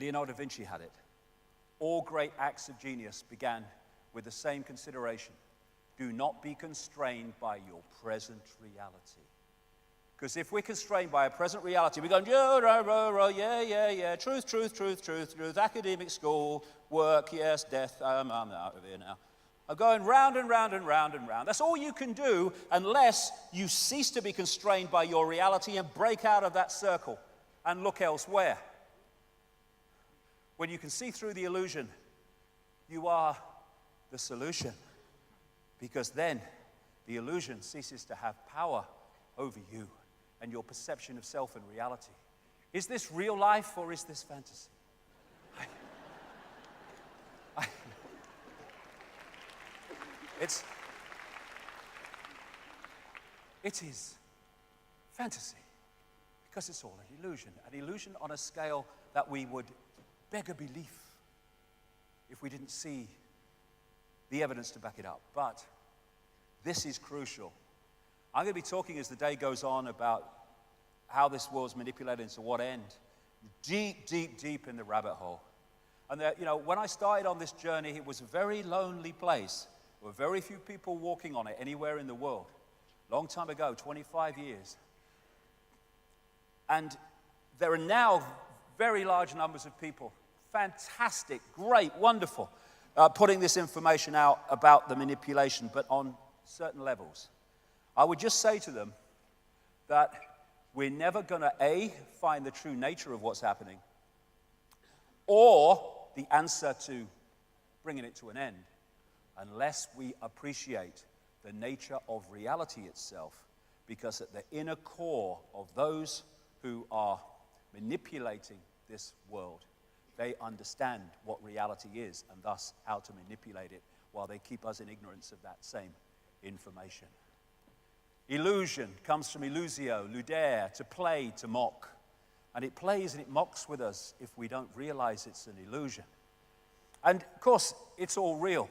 Leonardo da Vinci had it. All great acts of genius began with the same consideration. Do not be constrained by your present reality. Because if we're constrained by a present reality, we're going, yeah, truth, academic school, work, yes, death, I'm out of here now. I'm going round and round and round and round. That's all you can do unless you cease to be constrained by your reality and break out of that circle and look elsewhere. When you can see through the illusion, you are the solution. Because then the illusion ceases to have power over you and your perception of self and reality. Is this real life or is this fantasy? It is fantasy because it's all an illusion on a scale that we would beg a belief if we didn't see the evidence to back it up. But this is crucial. I'm going to be talking as the day goes on about how this world's manipulated and to what end. Deep, deep, deep in the rabbit hole. And when I started on this journey, it was a very lonely place. There were very few people walking on it anywhere in the world. Long time ago, 25 years. And there are now very large numbers of people. Fantastic, great, wonderful. Putting this information out about the manipulation, but on certain levels. I would just say to them that we're never going to, A, find the true nature of what's happening, or the answer to bringing it to an end, unless we appreciate the nature of reality itself, because at the inner core of those who are manipulating this world, they understand what reality is and thus how to manipulate it while they keep us in ignorance of that same information. Illusion comes from illusio, ludere, to play, to mock. And it plays and it mocks with us if we don't realize it's an illusion. And of course, it's all real.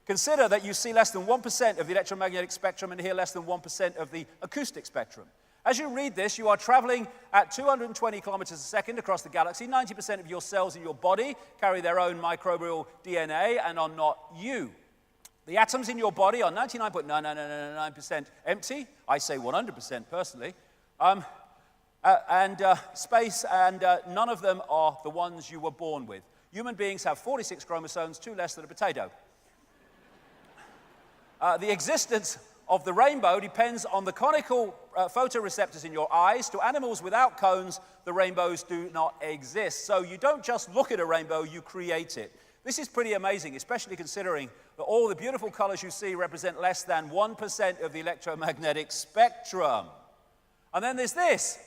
Consider that you see less than 1% of the electromagnetic spectrum and hear less than 1% of the acoustic spectrum. As you read this, you are traveling at 220 kilometers a second across the galaxy. 90% of your cells in your body carry their own microbial DNA and are not you. The atoms in your body are 99.9999% empty. I say 100% personally. Space, and none of them are the ones you were born with. Human beings have 46 chromosomes, 2 less than a potato. The existence of the rainbow depends on the conical photoreceptors in your eyes. To animals without cones, the rainbows do not exist. So you don't just look at a rainbow, you create it. This is pretty amazing, especially considering that all the beautiful colors you see represent less than 1% of the electromagnetic spectrum. And then there's this.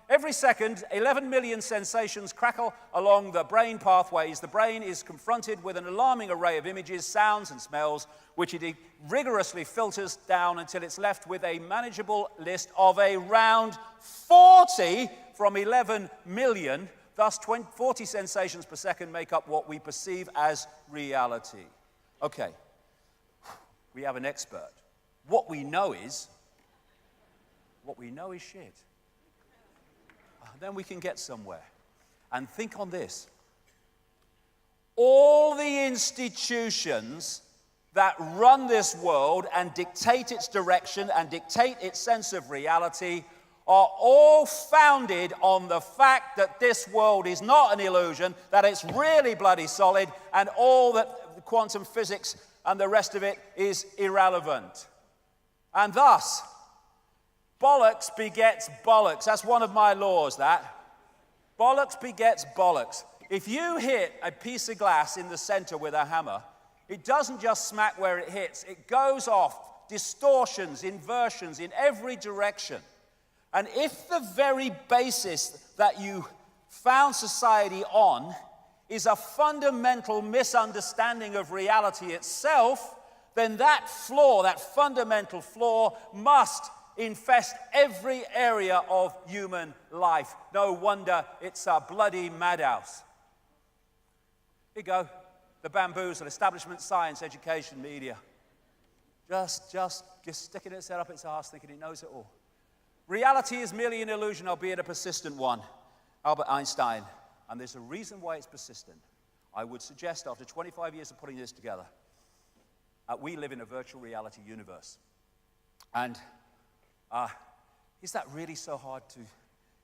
Every second, 11 million sensations crackle along the brain pathways. The brain is confronted with an alarming array of images, sounds, and smells, which it rigorously filters down until it's left with a manageable list of around 40 from 11 million. Thus, 40 sensations per second make up what we perceive as reality. Okay, we have an expert. What we know is shit. Then we can get somewhere. And think on this. All the institutions that run this world and dictate its direction and dictate its sense of reality are all founded on the fact that this world is not an illusion, that it's really bloody solid, and all that quantum physics and the rest of it is irrelevant. And thus, bollocks begets bollocks. That's one of my laws, that. Bollocks begets bollocks. If you hit a piece of glass in the center with a hammer, it doesn't just smack where it hits. It goes off, distortions, inversions in every direction. And if the very basis that you found society on is a fundamental misunderstanding of reality itself, then that flaw, that fundamental flaw, must infest every area of human life. No wonder it's a bloody madhouse. Here you go. The bamboozle, establishment, science, education, media. Just sticking its head up its arse, thinking it knows it all. Reality is merely an illusion, albeit a persistent one. Albert Einstein. and there's a reason why it's persistent. I would suggest after 25 years of putting this together, we live in a virtual reality universe. And is that really so hard to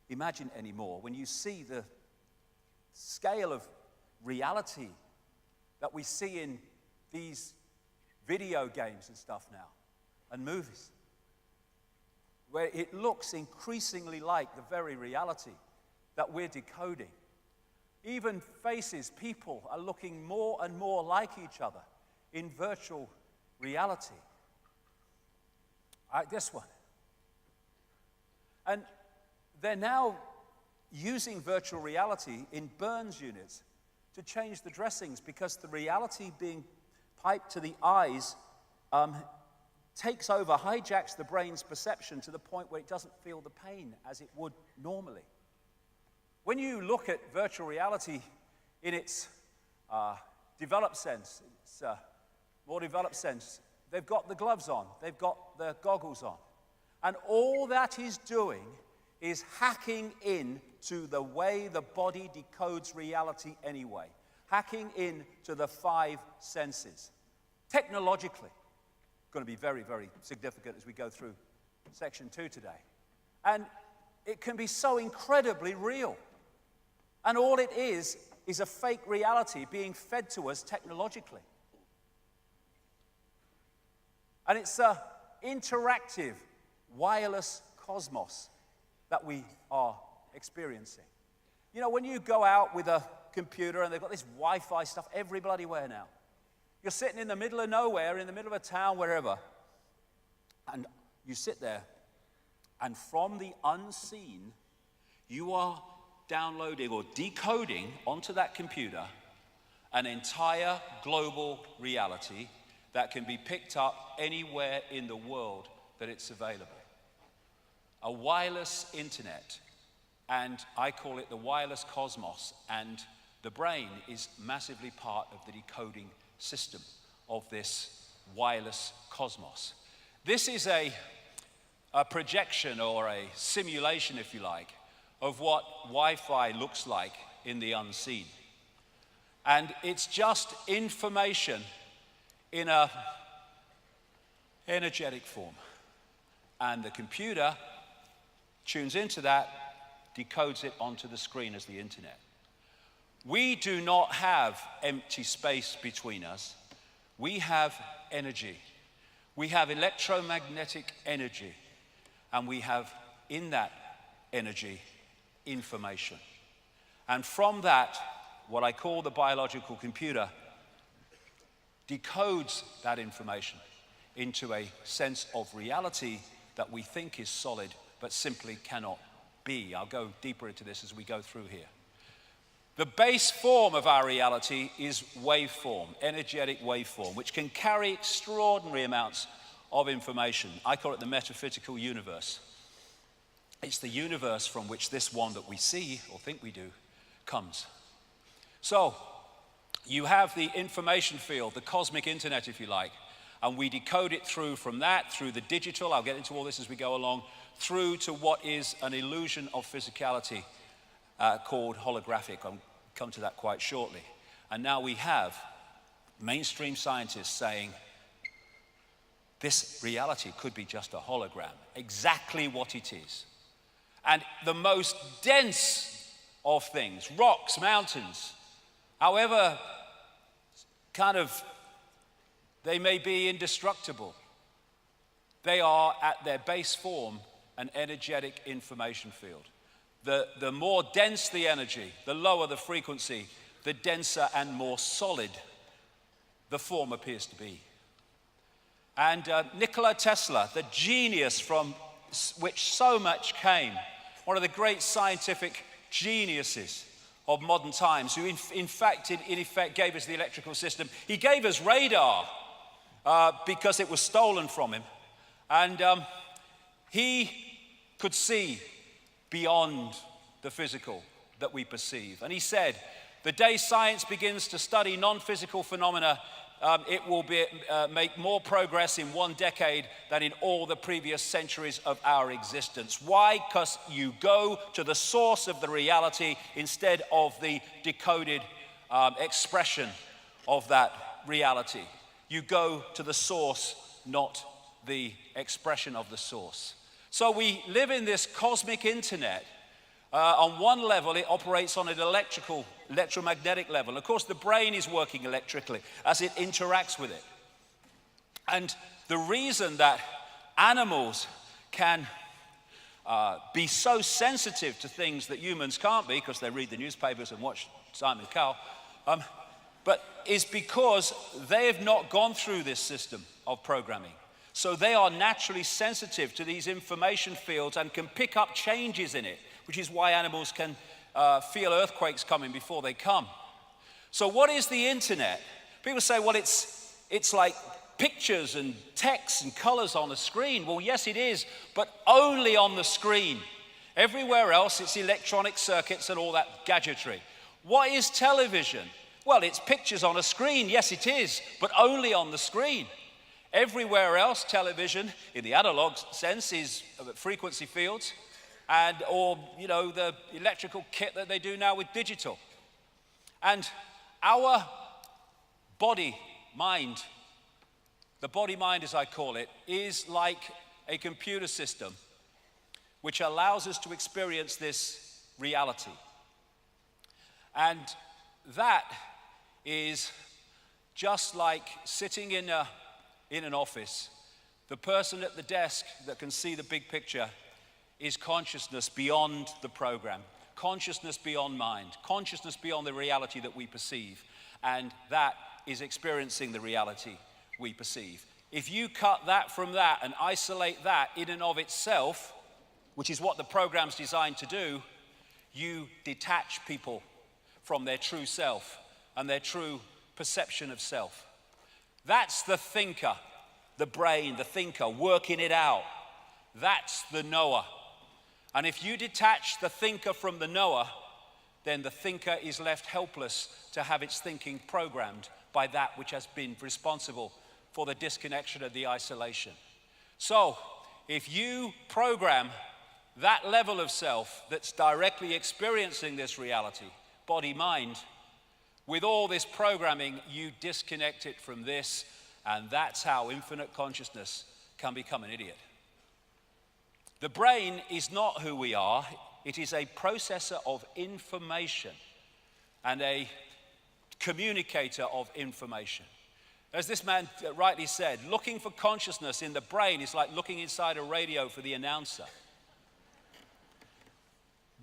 imagine anymore when you see the scale of reality that we see in these video games and stuff now, and movies, where it looks increasingly like the very reality that we're decoding. Even faces, people are looking more and more like each other in virtual reality. This one. And they're now using virtual reality in burns units to change the dressings because the reality being piped to the eyes takes over, hijacks the brain's perception to the point where it doesn't feel the pain as it would normally. When you look at virtual reality in its developed sense, more developed sense, they've got the gloves on, they've got the goggles on, and all that is doing is hacking in to the way the body decodes reality anyway, hacking in to the five senses. Technologically, going to be very, very significant as we go through section 2 today. And it can be so incredibly real. And all it is a fake reality being fed to us technologically. And it's an interactive, wireless cosmos that we are experiencing. You know, when you go out with a computer and they've got this Wi-Fi stuff every bloody where now. You're sitting in the middle of nowhere, in the middle of a town, wherever, and you sit there, and from the unseen, you are downloading or decoding onto that computer an entire global reality that can be picked up anywhere in the world that it's available. A wireless internet, and I call it the wireless cosmos, and the brain is massively part of the decoding system of this wireless cosmos. This is a projection or a simulation, if you like, of what Wi-Fi looks like in the unseen. And it's just information in an energetic form. And the computer tunes into that, decodes it onto the screen as the internet. We do not have empty space between us. We have energy. We have electromagnetic energy. And we have, in that energy, information. And from that, what I call the biological computer decodes that information into a sense of reality that we think is solid, but simply cannot be. I'll go deeper into this as we go through here. The base form of our reality is waveform, energetic waveform, which can carry extraordinary amounts of information. I call it the metaphysical universe. It's the universe from which this one that we see, or think we do, comes. So, you have the information field, the cosmic internet, if you like, and we decode it through from that, through the digital, I'll get into all this as we go along, through to what is an illusion of physicality called holographic. I'll come to that quite shortly. And now we have mainstream scientists saying this reality could be just a hologram, exactly what it is. And the most dense of things, rocks, mountains, however kind of they may be indestructible, they are at their base form an energetic information field. The more dense the energy, the lower the frequency, the denser and more solid the form appears to be. And Nikola Tesla, the genius from which so much came, one of the great scientific geniuses of modern times, who in effect gave us the electrical system. He gave us radar because it was stolen from him. And he could see beyond the physical that we perceive. And he said, the day science begins to study non-physical phenomena, it will make more progress in one decade than in all the previous centuries of our existence. Why? Because you go to the source of the reality instead of the decoded expression of that reality. You go to the source, not the expression of the source. So we live in this cosmic internet. On one level, it operates on an electromagnetic level. Of course, the brain is working electrically as it interacts with it. And the reason that animals can be so sensitive to things that humans can't be, because they read the newspapers and watch Simon Cowell, but is because they have not gone through this system of programming. So they are naturally sensitive to these information fields and can pick up changes in it, which is why animals can feel earthquakes coming before they come. So what is the internet? People say, well, it's like pictures and text and colors on a screen. Well, yes, it is, but only on the screen. Everywhere else, it's electronic circuits and all that gadgetry. What is television? Well, it's pictures on a screen. Yes, it is, but only on the screen. Everywhere else, television, in the analog sense, is frequency fields, or the electrical kit that they do now with digital. And our body mind, the body mind as I call it, is like a computer system which allows us to experience this reality. And that is just like sitting in an office. The person at the desk that can see the big picture is consciousness beyond the program, consciousness beyond mind, consciousness beyond the reality that we perceive, and that is experiencing the reality we perceive. If you cut that from that and isolate that in and of itself, which is what the program's designed to do, you detach people from their true self and their true perception of self. That's the thinker, the brain, the thinker, working it out. That's the knower. And if you detach the thinker from the knower, then the thinker is left helpless to have its thinking programmed by that which has been responsible for the disconnection of the isolation. So, if you program that level of self that's directly experiencing this reality, body, mind, with all this programming, you disconnect it from this, and that's how infinite consciousness can become an idiot. The brain is not who we are. It is a processor of information and a communicator of information. As this man rightly said, looking for consciousness in the brain is like looking inside a radio for the announcer.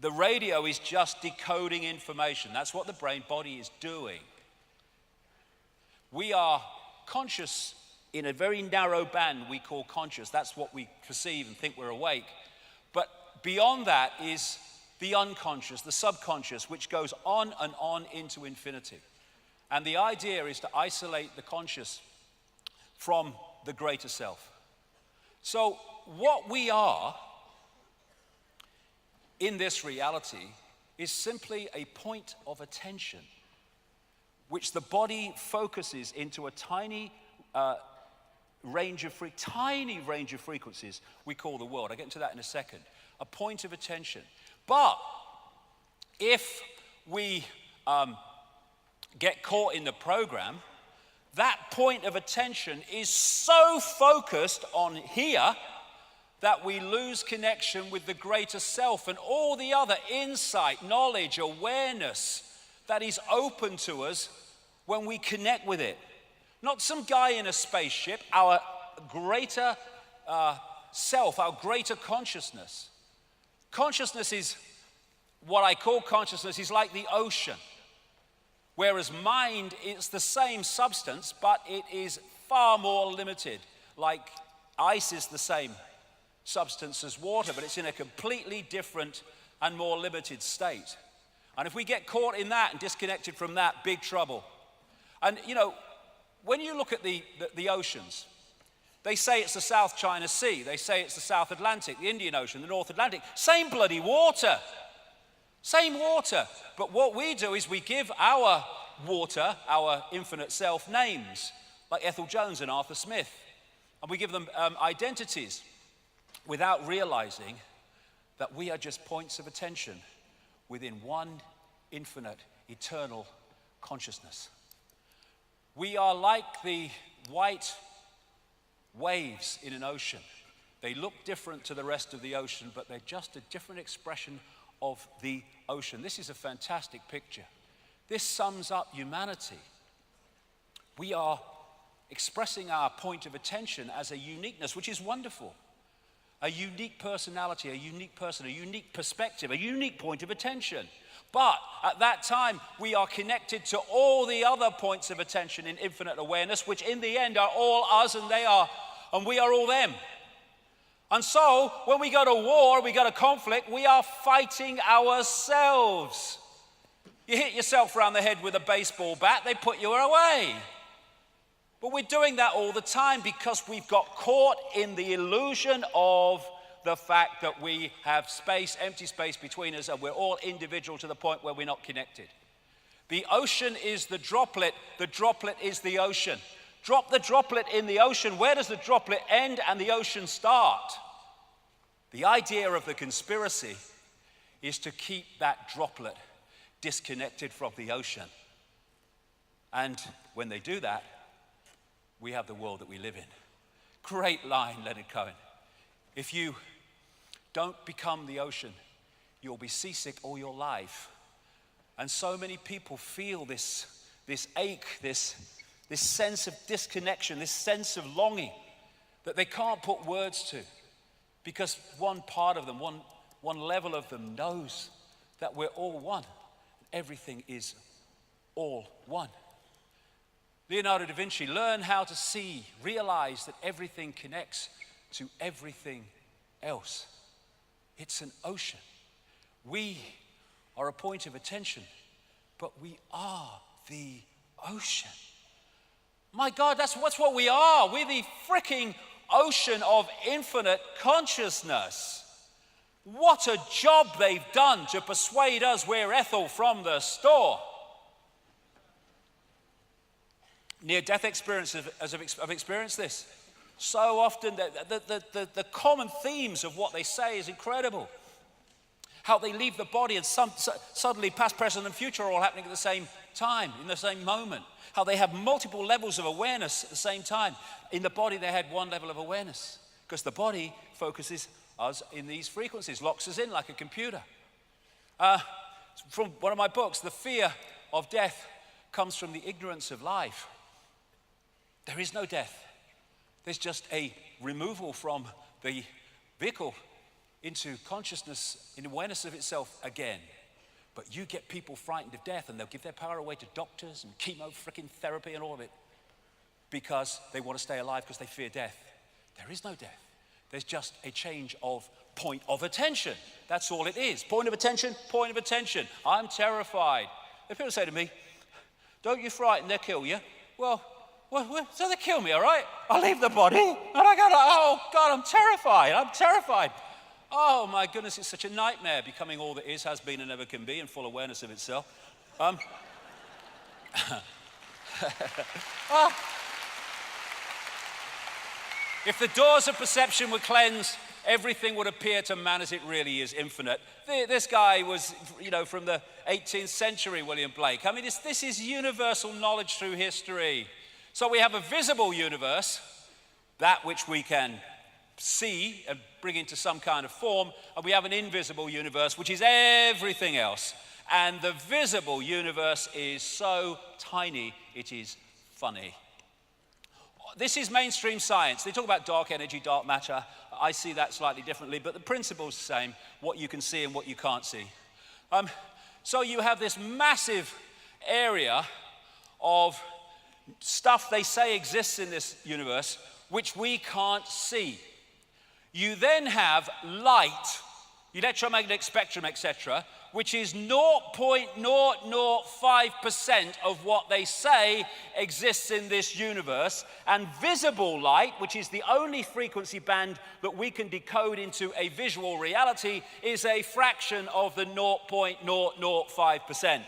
The radio is just decoding information. That's what the brain body is doing. We are conscious in a very narrow band we call conscious. That's what we perceive and think we're awake. But beyond that is the unconscious, the subconscious, which goes on and on into infinity. And the idea is to isolate the conscious from the greater self. So what we are in this reality is simply a point of attention, which the body focuses into a tiny range of frequencies we call the world. I'll get into that in a second. A point of attention. But if we get caught in the program, that point of attention is so focused on here that we lose connection with the greater self and all the other insight, knowledge, awareness that is open to us when we connect with it. Not some guy in a spaceship, our greater self, our greater consciousness. Consciousness is, what I call consciousness, is like the ocean. Whereas mind is the same substance, but it is far more limited. Like ice is the same substance as water, but it's in a completely different and more limited state. And if we get caught in that and disconnected from that, big trouble. And when you look at the oceans, they say it's the South China Sea, they say it's the South Atlantic, the Indian Ocean, the North Atlantic. Same bloody water. Same water. But what we do is we give our water, our infinite self, names, like Ethel Jones and Arthur Smith. And we give them identities without realizing that we are just points of attention within one infinite, eternal consciousness. We are like the white waves in an ocean. They look different to the rest of the ocean, but they're just a different expression of the ocean. This is a fantastic picture. This sums up humanity. We are expressing our point of attention as a uniqueness, which is wonderful. A unique personality, a unique person, a unique perspective, a unique point of attention. But at that time, we are connected to all the other points of attention in infinite awareness, which in the end are all us and we are all them. And so, when we go to war, we go to conflict, we are fighting ourselves. You hit yourself around the head with a baseball bat, they put you away. But we're doing that all the time because we've got caught in the illusion of the fact that we have space, empty space between us, and we're all individual to the point where we're not connected. The ocean is the droplet is the ocean. Drop the droplet in the ocean. Where does the droplet end and the ocean start? The idea of the conspiracy is to keep that droplet disconnected from the ocean. And when they do that, we have the world that we live in. Great line, Leonard Cohen. If you don't become the ocean, you'll be seasick all your life. And so many people feel this ache, this sense of disconnection, this sense of longing that they can't put words to, because one part of them, one level of them knows that we're all one. Everything is all one. Leonardo da Vinci learned how to see, realize that everything connects to everything else. It's an ocean. We are a point of attention, but we are the ocean. My God, that's what we are. We're the freaking ocean of infinite consciousness. What a job they've done to persuade us we're Ethel from the store. Near-death experiences have experienced this. So often, the common themes of what they say is incredible. How they leave the body and suddenly past, present, and future are all happening at the same time, in the same moment. How they have multiple levels of awareness at the same time. In the body, they had one level of awareness, because the body focuses us in these frequencies, locks us in like a computer. From one of my books, the fear of death comes from the ignorance of life. There is no death. There's just a removal from the vehicle into consciousness, in awareness of itself again. But you get people frightened of death, and they'll give their power away to doctors and chemo freaking therapy and all of it, because they want to stay alive because they fear death. There is no death. There's just a change of point of attention. That's all it is. Point of attention, point of attention. I'm terrified. If people say to me, "Don't you frighten, they'll kill you." Well, so they kill me, all right? I leave the body, and I go, "Oh, God, I'm terrified. Oh, my goodness, it's such a nightmare becoming all that is, has been, and ever can be, in full awareness of itself." If the doors of perception were cleansed, everything would appear to man as it really is, infinite. This guy was, from the 18th century, William Blake. I mean, this is universal knowledge through history. So we have a visible universe, that which we can see and bring into some kind of form, and we have an invisible universe, which is everything else. And the visible universe is so tiny, it is funny. This is mainstream science. They talk about dark energy, dark matter. I see that slightly differently, but the principle's the same, what you can see and what you can't see. So you have this massive area of stuff they say exists in this universe, which we can't see. You then have light, electromagnetic spectrum, etc., which is 0.005% of what they say exists in this universe. And visible light, which is the only frequency band that we can decode into a visual reality, is a fraction of the 0.005%.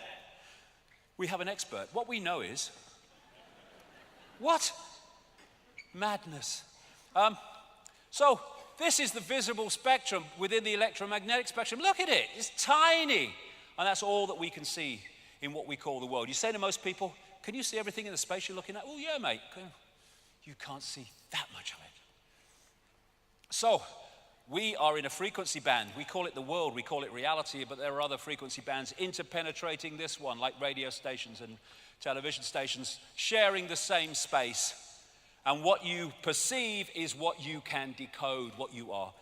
We have an expert. What we know is, what? Madness. So this is the visible spectrum within the electromagnetic spectrum. Look at it, it's tiny. And that's all that we can see in what we call the world. You say to most people, can you see everything in the space you're looking at? Oh yeah, mate. You can't see that much of it. So we are in a frequency band. We call it the world, we call it reality, but there are other frequency bands interpenetrating this one, like radio stations and television stations, sharing the same space. And what you perceive is what you can decode, what you are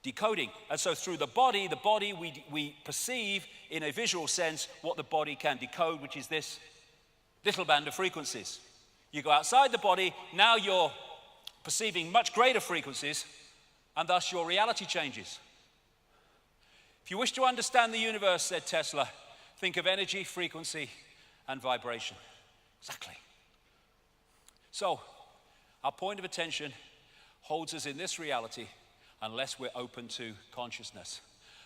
decoding. And so through the body we perceive in a visual sense what the body can decode, which is this little band of frequencies. You go outside the body, now you're perceiving much greater frequencies, and thus your reality changes. If you wish to understand the universe, said Tesla, think of energy, frequency, and vibration. Exactly. So, our point of attention holds us in this reality unless we're open to consciousness.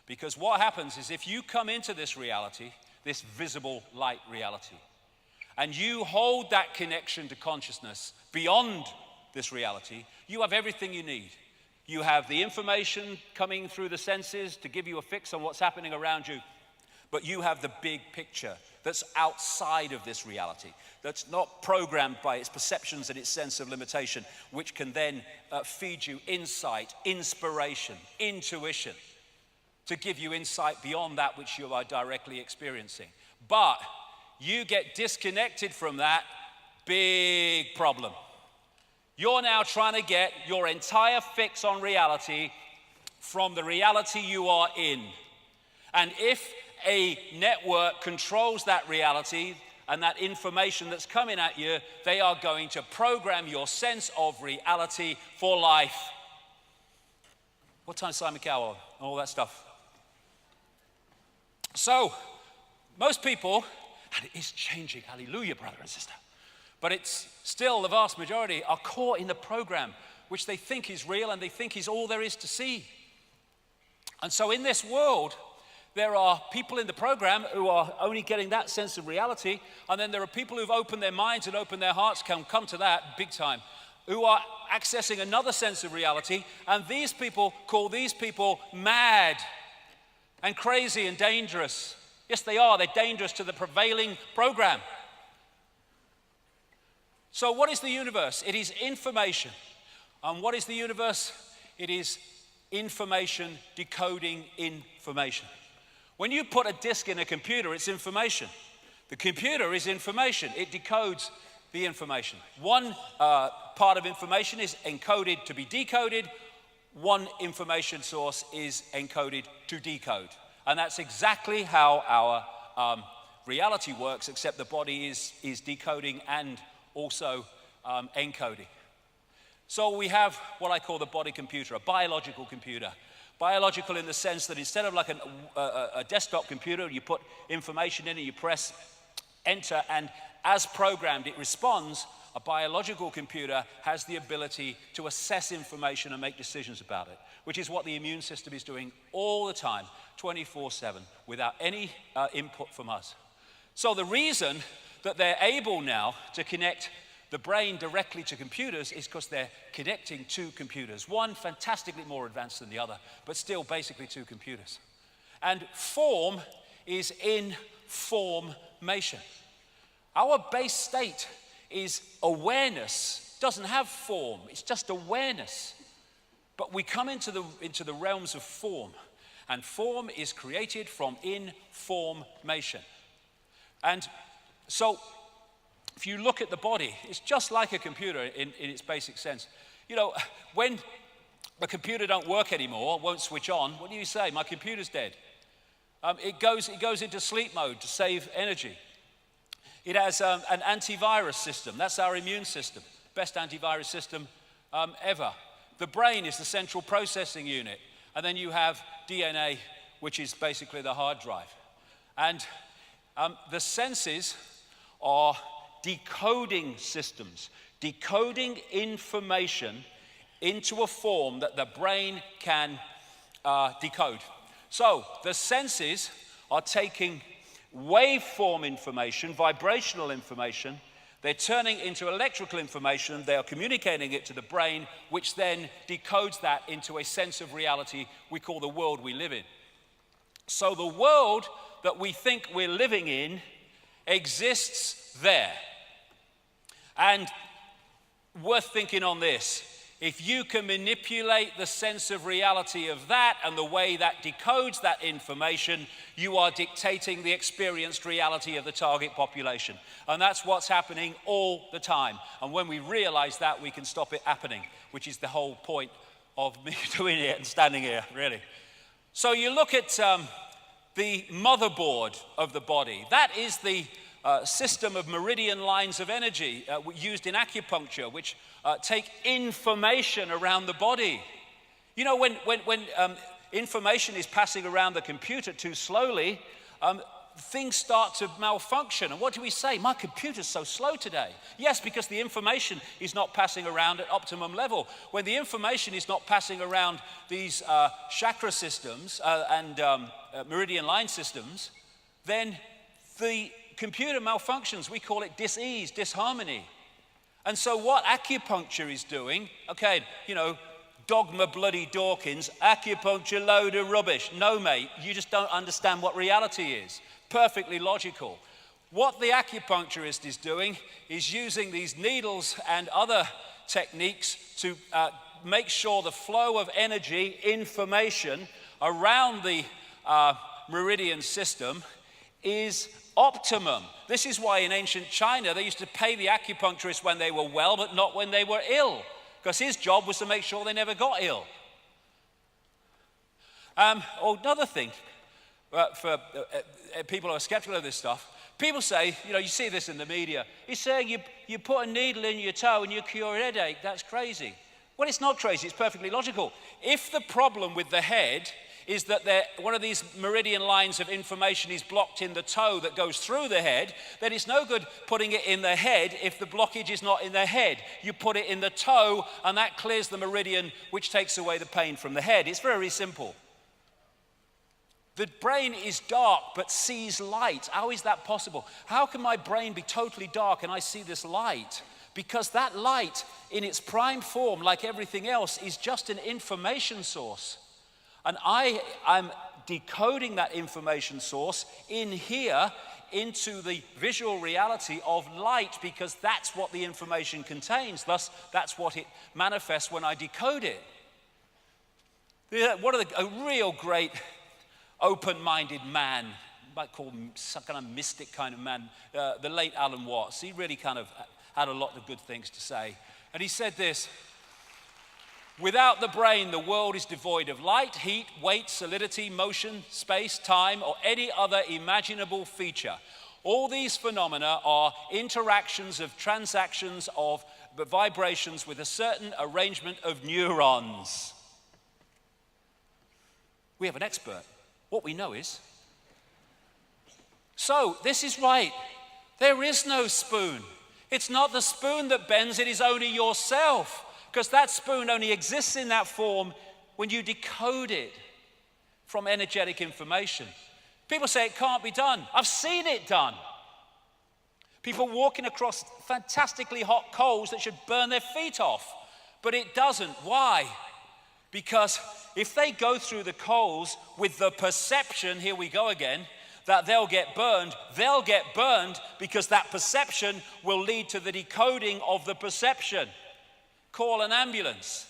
Because what happens is if you come into this reality, this visible light reality, and you hold that connection to consciousness beyond this reality, you have everything you need. You have the information coming through the senses to give you a fix on what's happening around you, but you have the big picture that's outside of this reality, that's not programmed by its perceptions and its sense of limitation, which can then feed you insight, inspiration, intuition, to give you insight beyond that which you are directly experiencing. But you get disconnected from that, big problem. You're now trying to get your entire fix on reality from the reality you are in. And if a network controls that reality and that information that's coming at you, they are going to program your sense of reality for life. What time is Simon Cowell on? All that stuff. So, most people, and it is changing, hallelujah, brother and sister, but it's still the vast majority are caught in the program which they think is real and they think is all there is to see. And so in this world, there are people in the program who are only getting that sense of reality, and then there are people who've opened their minds and opened their hearts, can come to that big time, who are accessing another sense of reality, and these people call these people mad and crazy and dangerous. Yes, they are. They're dangerous to the prevailing program. So what is the universe? It is information. And what is the universe? It is information decoding information. When you put a disk in a computer, it's information. The computer is information. It decodes the information. One part of information is encoded to be decoded. One information source is encoded to decode. And that's exactly how our reality works, except the body is decoding and also encoding. So we have what I call the body computer, a biological computer. Biological in the sense that instead of like a desktop computer, you put information in and you press enter, and as programmed it responds. A biological computer has the ability to assess information and make decisions about it, which is what the immune system is doing all the time, 24/7, without any input from us. So the reason that they're able now to connect the brain directly to computers is because they're connecting two computers, one fantastically more advanced than the other, but still basically two computers. And form is in formation. Our base state is awareness. It doesn't have form, it's just awareness. But we come into the realms of form, and form is created from information. And so if you look at the body, it's just like a computer in its basic sense. You know, when the computer don't work anymore, won't switch on, what do you say? My computer's dead. It goes into sleep mode to save energy. It has an antivirus system. That's our immune system. Best antivirus system ever. The brain is the central processing unit. And then you have DNA, which is basically the hard drive. And the senses are decoding systems, decoding information into a form that the brain can decode. So the senses are taking waveform information, vibrational information. They're turning into electrical information. They are communicating it to the brain, which then decodes that into a sense of reality we call the world we live in. So the world that we think we're living in exists there. And worth thinking on this. If you can manipulate the sense of reality of that and the way that decodes that information, you are dictating the experienced reality of the target population. And that's what's happening all the time. And when we realize that, we can stop it happening, which is the whole point of me doing it and standing here, really. So you look at the motherboard of the body. That is the system of meridian lines of energy used in acupuncture, which take information around the body. You know, when information is passing around the computer too slowly, things start to malfunction. And what do we say? My computer's so slow today. Yes, because the information is not passing around at optimum level. When the information is not passing around these chakra systems and meridian line systems, then the computer malfunctions. We call it dis-ease, disharmony. And so what acupuncture is doing, okay, you know, dogma bloody Dawkins, acupuncture load of rubbish. No, mate, you just don't understand what reality is. Perfectly logical. What the acupuncturist is doing is using these needles and other techniques to make sure the flow of energy, information around the meridian system is optimum. This is why in ancient China they used to pay the acupuncturist when they were well, but not when they were ill, because his job was to make sure they never got ill. Another thing, for people who are skeptical of this stuff, people say, you know, you see this in the media, he's saying you put a needle in your toe and you cure a headache. That's crazy. Well, it's not crazy, it's perfectly logical. If the problem with the head is that one of these meridian lines of information is blocked in the toe that goes through the head, then it's no good putting it in the head if the blockage is not in the head. You put it in the toe, and that clears the meridian, which takes away the pain from the head. It's very simple. The brain is dark but sees light. How is that possible? How can my brain be totally dark and I see this light? Because that light, in its prime form, like everything else, is just an information source. And I'm decoding that information source in here into the visual reality of light, because that's what the information contains. Thus, that's what it manifests when I decode it. A real great open-minded man, you might call him some kind of mystic kind of man, the late Alan Watts. He really kind of had a lot of good things to say. And he said this: without the brain, the world is devoid of light, heat, weight, solidity, motion, space, time, or any other imaginable feature. All these phenomena are interactions of transactions of vibrations with a certain arrangement of neurons. We have an expert. What we know is. So, this is right. There is no spoon. It's not the spoon that bends, it is only yourself. Because that spoon only exists in that form when you decode it from energetic information. People say it can't be done. I've seen it done. People walking across fantastically hot coals that should burn their feet off. But it doesn't. Why? Because if they go through the coals with the perception, here we go again, that they'll get burned because that perception will lead to the decoding of the perception. Call an ambulance.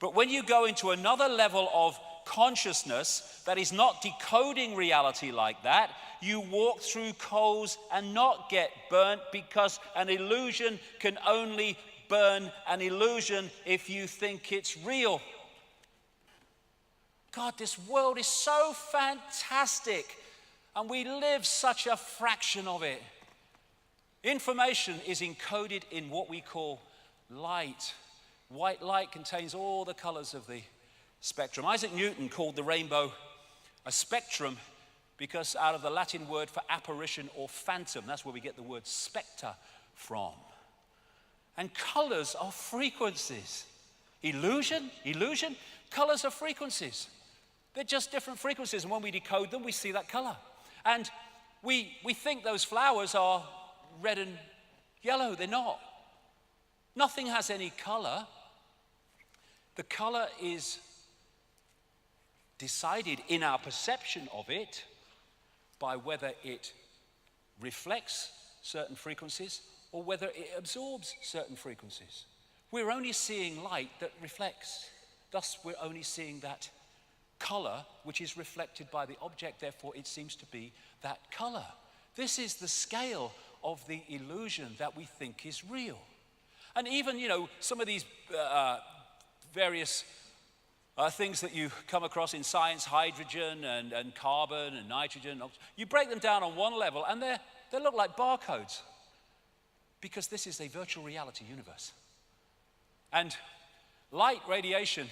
But when you go into another level of consciousness that is not decoding reality like that, you walk through coals and not get burnt, because an illusion can only burn an illusion if you think it's real. God, this world is so fantastic, and we live such a fraction of it. Information is encoded in what we call light. White light contains all the colors of the spectrum. Isaac Newton called the rainbow a spectrum because out of the Latin word for apparition or phantom, that's where we get the word spectre from. And colors are frequencies. Illusion, colors are frequencies. They're just different frequencies, and when we decode them, we see that color. And We think those flowers are red and yellow. They're not. Nothing has any color. The color is decided in our perception of it by whether it reflects certain frequencies or whether it absorbs certain frequencies. We're only seeing light that reflects. Thus, we're only seeing that color which is reflected by the object. Therefore, it seems to be that color. This is the scale of the illusion that we think is real. And even, some of these various things that you come across in science, hydrogen and carbon and nitrogen, you break them down on one level and they look like barcodes, because this is a virtual reality universe. And light radiation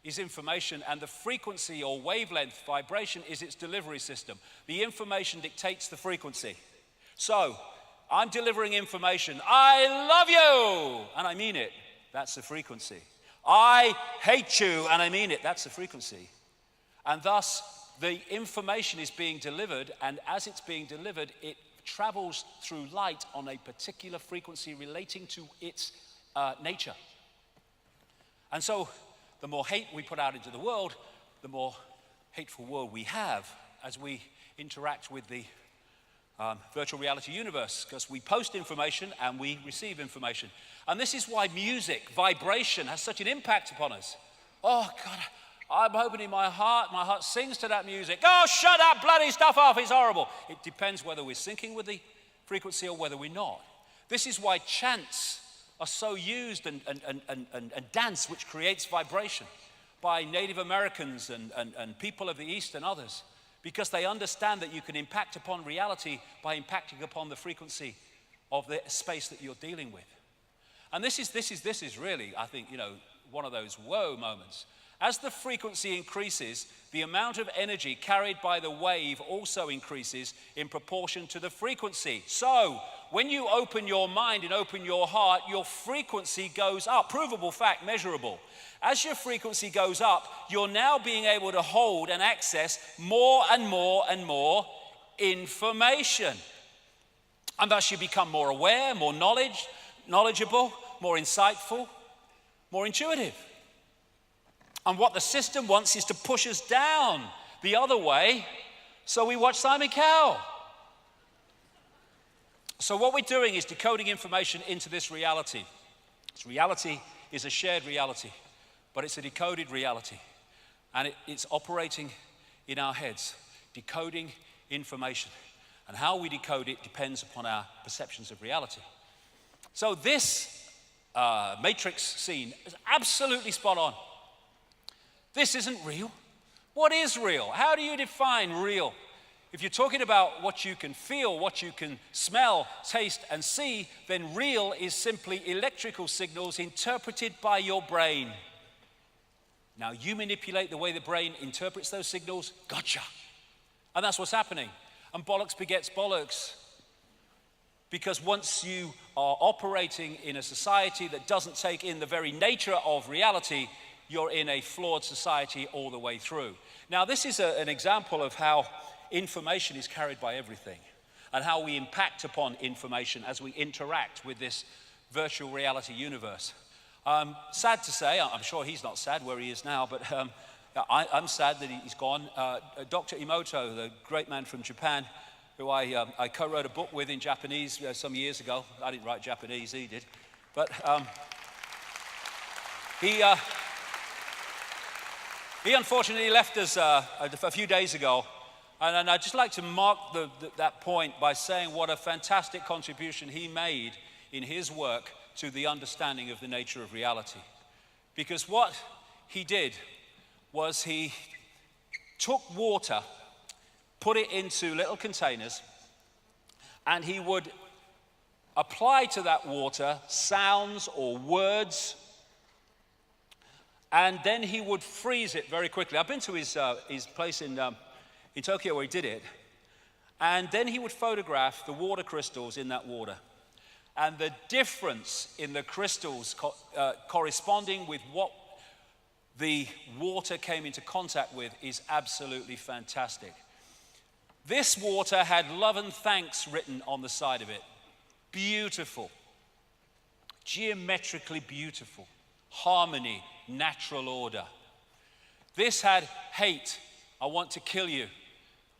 is information, and the frequency or wavelength vibration is its delivery system. The information dictates the frequency. So, I'm delivering information. I love you, and I mean it. That's the frequency. I hate you, and I mean it. That's the frequency. And thus, the information is being delivered, and as it's being delivered, it travels through light on a particular frequency relating to its nature. And so, the more hate we put out into the world, the more hateful world we have as we interact with the virtual reality universe, because we post information and we receive information. And this is why music, vibration, has such an impact upon us. Oh, God, I'm hoping in my heart sings to that music. Oh, shut that bloody stuff off, it's horrible. It depends whether we're syncing with the frequency or whether we're not. This is why chants are so used and dance, which creates vibration, by Native Americans and people of the East and others, because they understand that you can impact upon reality by impacting upon the frequency of the space that you're dealing with. And this is really, I think, one of those whoa moments. As the frequency increases, the amount of energy carried by the wave also increases in proportion to the frequency. So, when you open your mind and open your heart, your frequency goes up. Provable fact, measurable. As your frequency goes up, you're now being able to hold and access more and more and more information. And thus you become more aware, more knowledgeable, more insightful, more intuitive. And what the system wants is to push us down the other way, so we watch Simon Cowell. So what we're doing is decoding information into this reality. This reality is a shared reality, but it's a decoded reality. And it's operating in our heads, decoding information. And how we decode it depends upon our perceptions of reality. So this Matrix scene is absolutely spot on. This isn't real. What is real? How do you define real? If you're talking about what you can feel, what you can smell, taste, and see, then real is simply electrical signals interpreted by your brain. Now, you manipulate the way the brain interprets those signals, gotcha. And that's what's happening. And bollocks begets bollocks. Because once you are operating in a society that doesn't take in the very nature of reality, you're in a flawed society all the way through. Now, this is an example of how information is carried by everything and how we impact upon information as we interact with this virtual reality universe. Sad to say, I'm sure he's not sad where he is now, but I'm sad that he's gone. Dr. Emoto, the great man from Japan, who I co-wrote a book with in Japanese some years ago. I didn't write Japanese, he did. But he unfortunately left us a few days ago. And I'd just like to mark that point by saying what a fantastic contribution he made in his work to the understanding of the nature of reality. Because what he did was he took water, put it into little containers, and he would apply to that water sounds or words, and then he would freeze it very quickly. I've been to his place in Tokyo where he did it, and then he would photograph the water crystals in that water. And the difference in the crystals corresponding with what the water came into contact with is absolutely fantastic. This water had love and thanks written on the side of it. Beautiful. Geometrically beautiful. Harmony, natural order. This had hate, I want to kill you,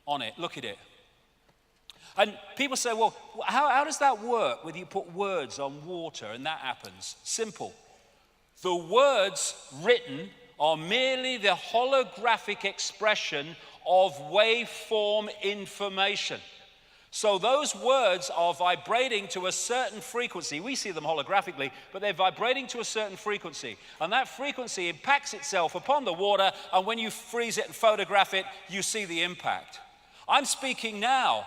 on it. Look at it. And people say, well, how does that work whether you put words on water and that happens? Simple. The words written are merely the holographic expression of waveform information. So those words are vibrating to a certain frequency. We see them holographically, but they're vibrating to a certain frequency. And that frequency impacts itself upon the water, and when you freeze it and photograph it, you see the impact. I'm speaking now.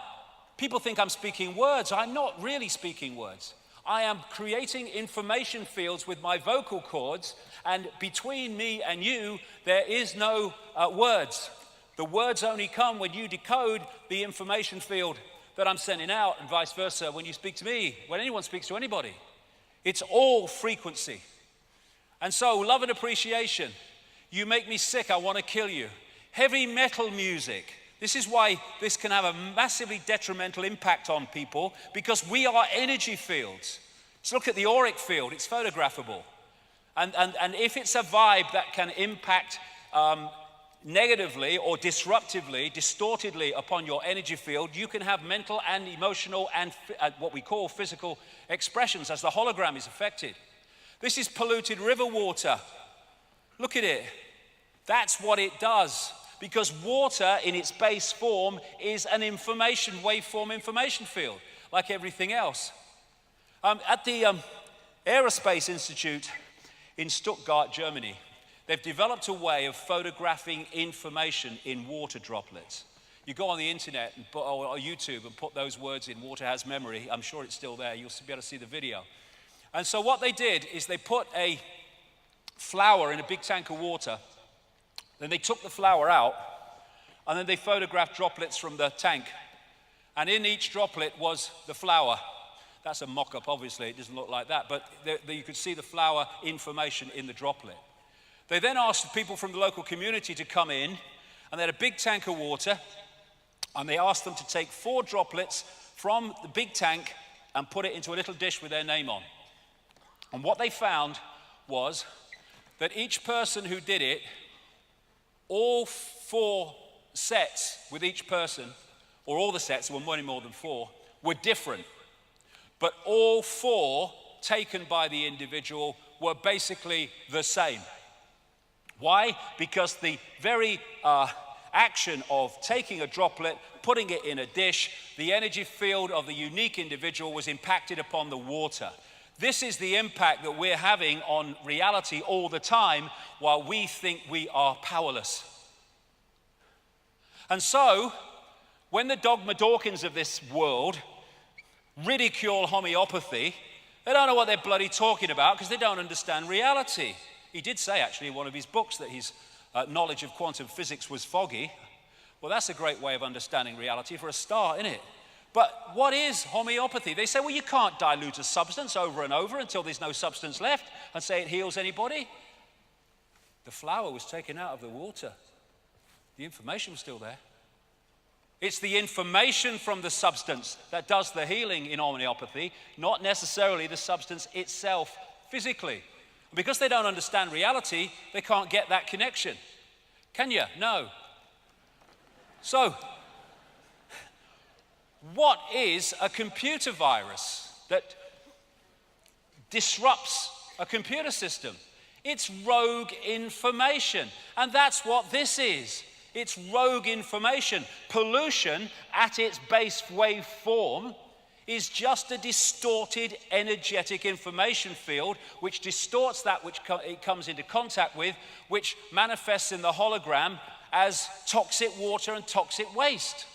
People think I'm speaking words. I'm not really speaking words. I am creating information fields with my vocal cords, and between me and you, there is no words. The words only come when you decode the information field that I'm sending out, and vice versa when you speak to me, when anyone speaks to anybody. It's all frequency. And so, love and appreciation. You make me sick, I want to kill you. Heavy metal music. This is why this can have a massively detrimental impact on people, because we are energy fields. Just look at the auric field, it's photographable. And if it's a vibe that can impact negatively or disruptively, distortedly upon your energy field, you can have mental and emotional and what we call physical expressions as the hologram is affected. This is polluted river water. Look at it. That's what it does. Because water in its base form is an information, waveform information field, like everything else. At the Aerospace Institute in Stuttgart, Germany, they've developed a way of photographing information in water droplets. You go on the internet or YouTube and put those words in, water has memory. I'm sure it's still there. You'll be able to see the video. And so what they did is they put a flower in a big tank of water. Then they took the flower out, and then they photographed droplets from the tank. And in each droplet was the flower. That's a mock-up, obviously. It doesn't look like that. But you could see the flower information in the droplet. They then asked people from the local community to come in, and they had a big tank of water, and they asked them to take 4 droplets from the big tank and put it into a little dish with their name on. And what they found was that each person who did it, all 4 sets with each person, or all the sets, there were more than 4, were different. But all 4 taken by the individual were basically the same. Why? Because the very action of taking a droplet, putting it in a dish, the energy field of the unique individual was impacted upon the water. This is the impact that we're having on reality all the time while we think we are powerless. And so, when the Dogma Dawkins of this world ridicule homeopathy, they don't know what they're bloody talking about because they don't understand reality. He did say, actually, in one of his books that his knowledge of quantum physics was foggy. Well, that's a great way of understanding reality for a start, isn't it? But what is homeopathy? They say, well, you can't dilute a substance over and over until there's no substance left and say it heals anybody. The flower was taken out of the water. The information was still there. It's the information from the substance that does the healing in homeopathy, not necessarily the substance itself physically. And because they don't understand reality, they can't get that connection. Can you? No. So, what is a computer virus that disrupts a computer system? It's rogue information, and that's what this is. It's rogue information. Pollution at its base wave form is just a distorted energetic information field which distorts that which it comes into contact with, which manifests in the hologram as toxic water and toxic waste.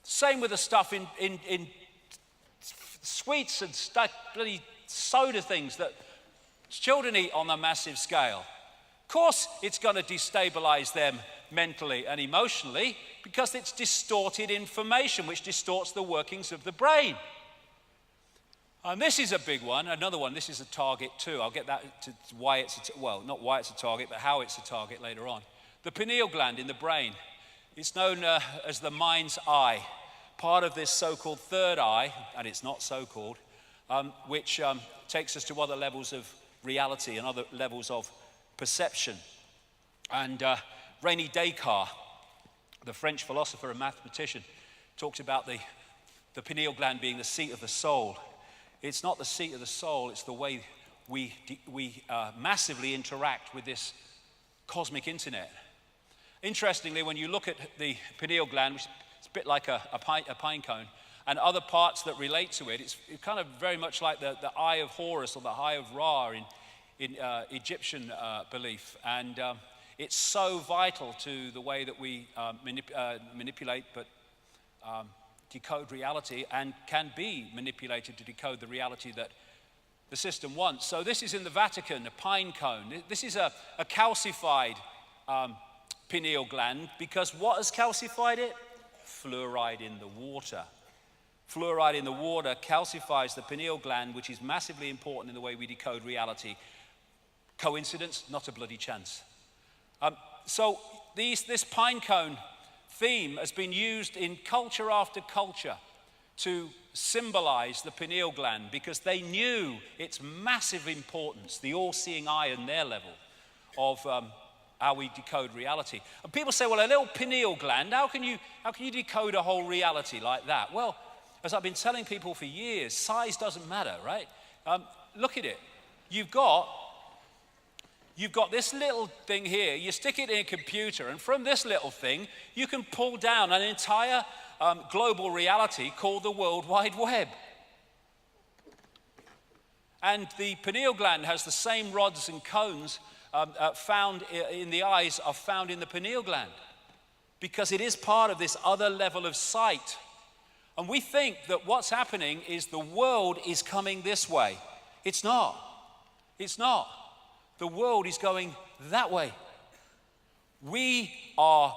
Same with the stuff in sweets and bloody soda things that children eat on a massive scale. Of course, it's going to destabilize them mentally and emotionally because it's distorted information which distorts the workings of the brain. And this is a big one, another one. This is a target too. I'll get that to why it's well, not why it's a target, but how it's a target later on. The pineal gland in the brain. It's known as the mind's eye, part of this so-called third eye, and it's not so-called, which takes us to other levels of reality and other levels of perception. And René Descartes, the French philosopher and mathematician, talked about the pineal gland being the seat of the soul. It's not the seat of the soul, it's the way we massively interact with this cosmic internet. Interestingly, when you look at the pineal gland, which is a bit like a pine cone, and other parts that relate to it, it's kind of very much like the eye of Horus or the eye of Ra in Egyptian belief. And it's so vital to the way that we manipulate but decode reality, and can be manipulated to decode the reality that the system wants. So this is in the Vatican, a pine cone. This is a calcified pineal gland, because what has calcified it? Fluoride in the water. Fluoride in the water calcifies the pineal gland, which is massively important in the way we decode reality. Coincidence? Not a bloody chance. So this pine cone theme has been used in culture after culture to symbolize the pineal gland, because they knew its massive importance, the all-seeing eye and their level of how we decode reality. And people say, well, a little pineal gland, how can you decode a whole reality like that? Well, as I've been telling people for years, size doesn't matter, right? Look at it. You've got this little thing here, you stick it in a computer, and from this little thing, you can pull down an entire global reality called the World Wide Web. And the pineal gland has the same rods and cones found in the eyes are found in the pineal gland, because it is part of this other level of sight. And we think that what's happening is the world is coming this way. It's not. It's not. The world is going that way. We are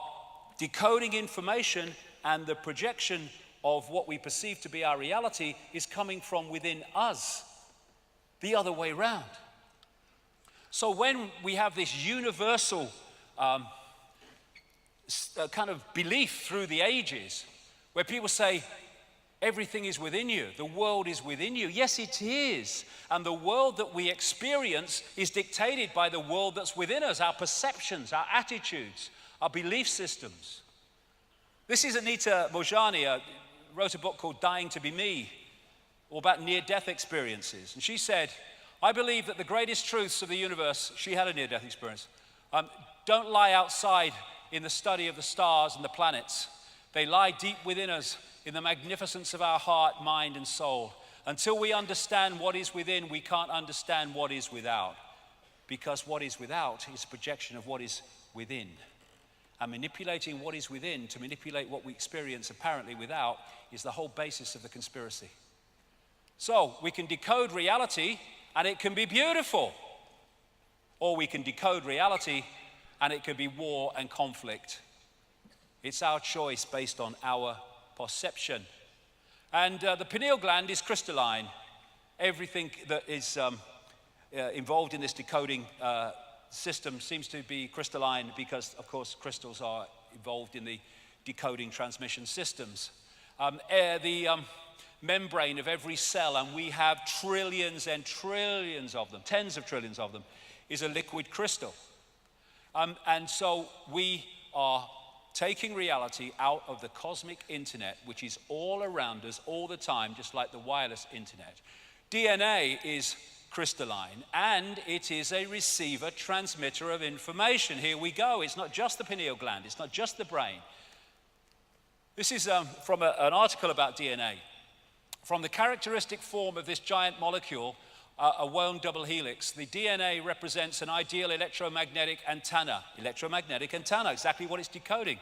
decoding information, and the projection of what we perceive to be our reality is coming from within us, the other way around. So when we have this universal kind of belief through the ages, where people say, everything is within you, the world is within you. Yes, it is. And the world that we experience is dictated by the world that's within us, our perceptions, our attitudes, our belief systems. This is Anita Mojani, wrote a book called Dying to Be Me, all about near-death experiences. And she said, I believe that the greatest truths of the universe, she had a near-death experience, don't lie outside in the study of the stars and the planets. They lie deep within us in the magnificence of our heart, mind, and soul. Until we understand what is within, we can't understand what is without. Because what is without is a projection of what is within. And manipulating what is within to manipulate what we experience apparently without is the whole basis of the conspiracy. So we can decode reality and it can be beautiful. Or we can decode reality and it can be war and conflict. It's our choice based on our perception. And the pineal gland is crystalline. Everything that is involved in this decoding system seems to be crystalline because, of course, crystals are involved in the decoding transmission systems. The membrane of every cell, and we have trillions and trillions of them, tens of trillions of them, is a liquid crystal. And so we are taking reality out of the cosmic internet, which is all around us all the time, just like the wireless internet. DNA is crystalline, and it is a receiver, transmitter of information. Here we go. It's not just the pineal gland. It's not just the brain. This is from an article about DNA. From the characteristic form of this giant molecule, a wound double helix, the DNA represents an ideal electromagnetic antenna. Electromagnetic antenna, exactly what it's decoding.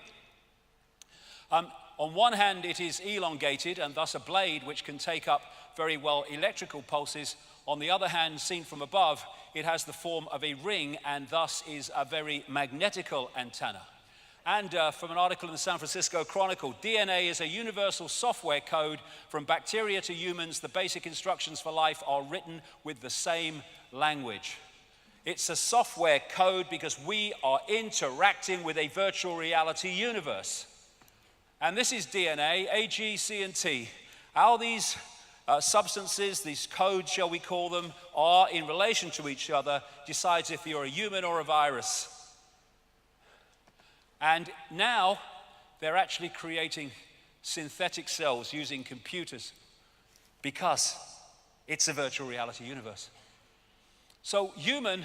On one hand, it is elongated and thus a blade which can take up very well electrical pulses. On the other hand, seen from above, it has the form of a ring and thus is a very magnetical antenna. And from an article in the San Francisco Chronicle, DNA is a universal software code. From bacteria to humans, the basic instructions for life are written with the same language. It's a software code because we are interacting with a virtual reality universe. And this is DNA, A, G, C, and T. How these substances, these codes, shall we call them, are in relation to each other decides if you're a human or a virus. And now they're actually creating synthetic cells using computers because it's a virtual reality universe. So human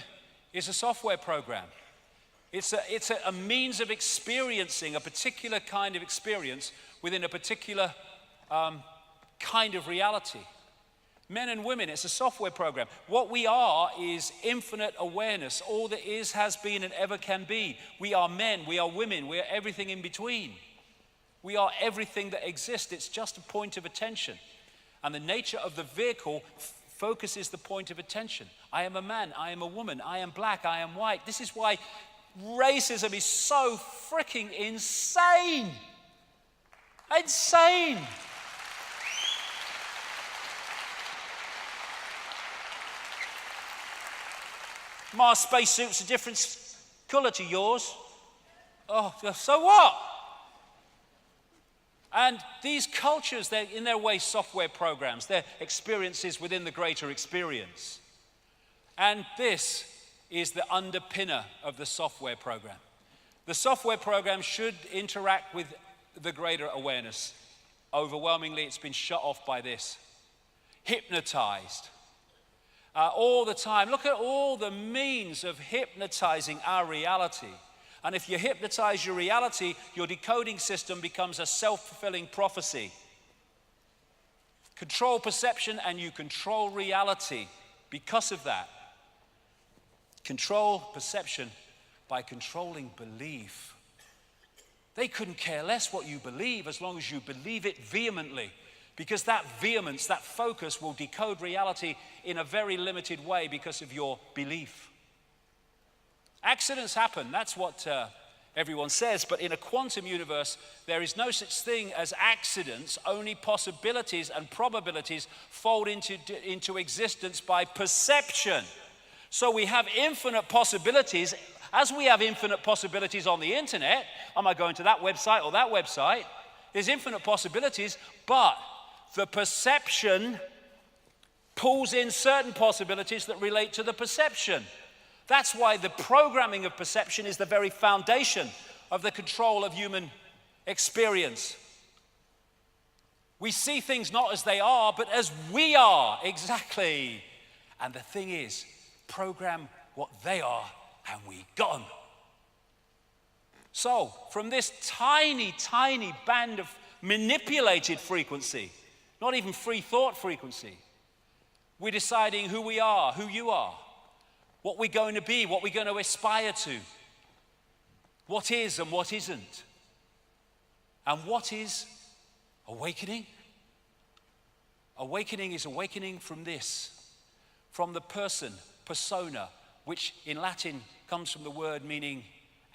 is a software program. It's a means of experiencing a particular kind of experience within a particular kind of reality. Men and women, it's a software program. What we are is infinite awareness. All that is, has been, and ever can be. We are men, we are women, we are everything in between. We are everything that exists. It's just a point of attention. And the nature of the vehicle focuses the point of attention. I am a man, I am a woman, I am black, I am white. This is why racism is so freaking insane. Insane. My spacesuit's a different color to yours. Oh, so what? And these cultures, they're in their way software programs. They're experiences within the greater experience. And this is the underpinner of the software program. The software program should interact with the greater awareness. Overwhelmingly, it's been shut off by this. Hypnotized. All the time. Look at all the means of hypnotizing our reality. And if you hypnotize your reality, your decoding system becomes a self-fulfilling prophecy. Control perception and you control reality because of that. Control perception by controlling belief. They couldn't care less what you believe as long as you believe it vehemently. Because that vehemence, that focus will decode reality in a very limited way because of your belief. Accidents happen, that's what everyone says, but in a quantum universe, there is no such thing as accidents, only possibilities and probabilities fold into existence by perception. So we have infinite possibilities. As we have infinite possibilities on the internet, am I going to that website or that website? There's infinite possibilities, but the perception pulls in certain possibilities that relate to the perception. That's why the programming of perception is the very foundation of the control of human experience. We see things not as they are, but as we are, exactly. And the thing is, program what they are, and we got them. So, from this tiny, tiny band of manipulated frequency, not even free thought frequency, we're deciding who we are, who you are, what we're going to be, what we're going to aspire to, what is and what isn't. And what is awakening? Awakening is awakening from this, from the person, persona, which in Latin comes from the word meaning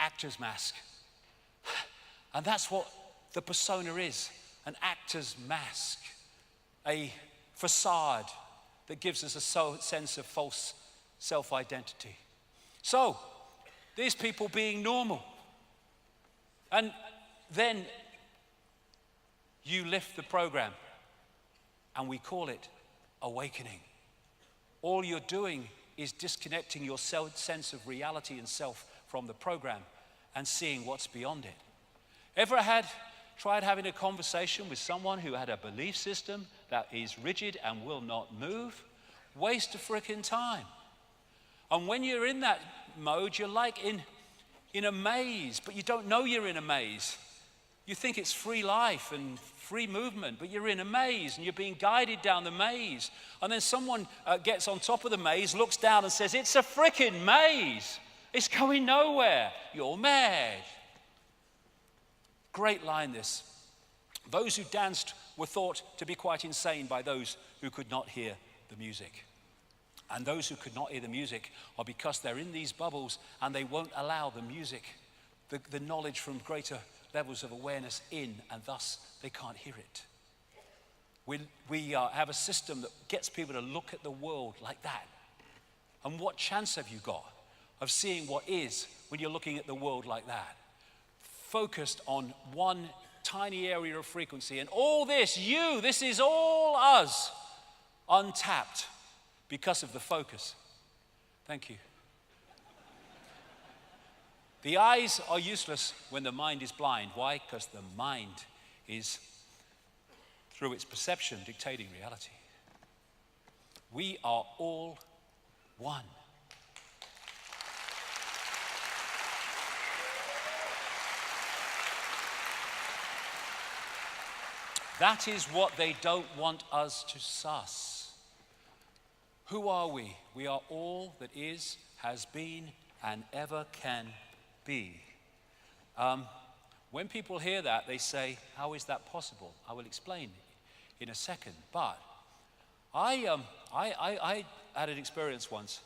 actor's mask. And that's what the persona is, an actor's mask, a facade that gives us a sense of false self-identity. So, these people being normal. And then you lift the program and we call it awakening. All you're doing is disconnecting your sense of reality and self from the program and seeing what's beyond it. Ever tried having a conversation with someone who had a belief system that is rigid and will not move? Waste of frickin' time. And when you're in that mode, you're like in a maze, but you don't know you're in a maze. You think it's free life and free movement, but you're in a maze and you're being guided down the maze. And then someone gets on top of the maze, looks down and says, "It's a frickin' maze. It's going nowhere. You're mad." Great line this. Those who danced were thought to be quite insane by those who could not hear the music. And those who could not hear the music are because they're in these bubbles and they won't allow the music, the knowledge from greater levels of awareness in, and thus they can't hear it. We have a system that gets people to look at the world like that. And what chance have you got? of seeing what is when you're looking at the world like that. Focused on one tiny area of frequency. And all this, this is all us, untapped because of the focus. Thank you. The eyes are useless when the mind is blind. Why? Because the mind is, through its perception, dictating reality. We are all one. That is what they don't want us to suss. Who are we? We are all that is, has been, and ever can be. When people hear that, they say, how is that possible? I will explain in a second. But I had an experience once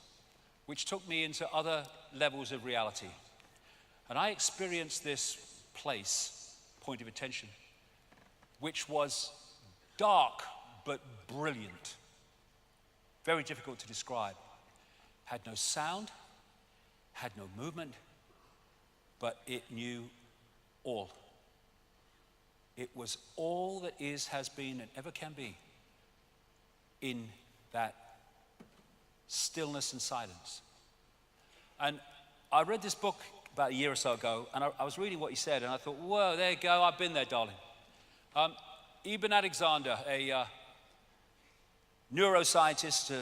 which took me into other levels of reality. And I experienced this place, point of attention, which was dark but brilliant. Very difficult to describe. Had no sound, had no movement, but it knew all. It was all that is, has been, and ever can be in that stillness and silence. And I read this book about a year or so ago, and I was reading what he said, and I thought, whoa, there you go, I've been there, darling. Ibn Alexander, a neuroscientist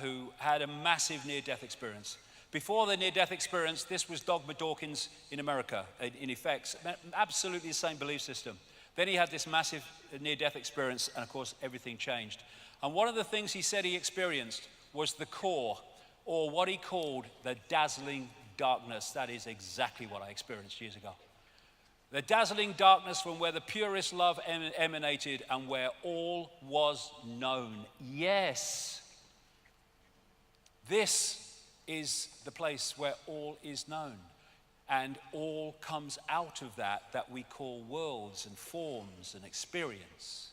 who had a massive near-death experience. Before the near-death experience, this was Dogma Dawkins in America, in effect, absolutely the same belief system. Then he had this massive near-death experience, and of course, everything changed. And one of the things he said he experienced was the core, or what he called the dazzling darkness. That is exactly what I experienced years ago. The dazzling darkness from where the purest love emanated and where all was known. Yes, this is the place where all is known. And all comes out of that we call worlds and forms and experience.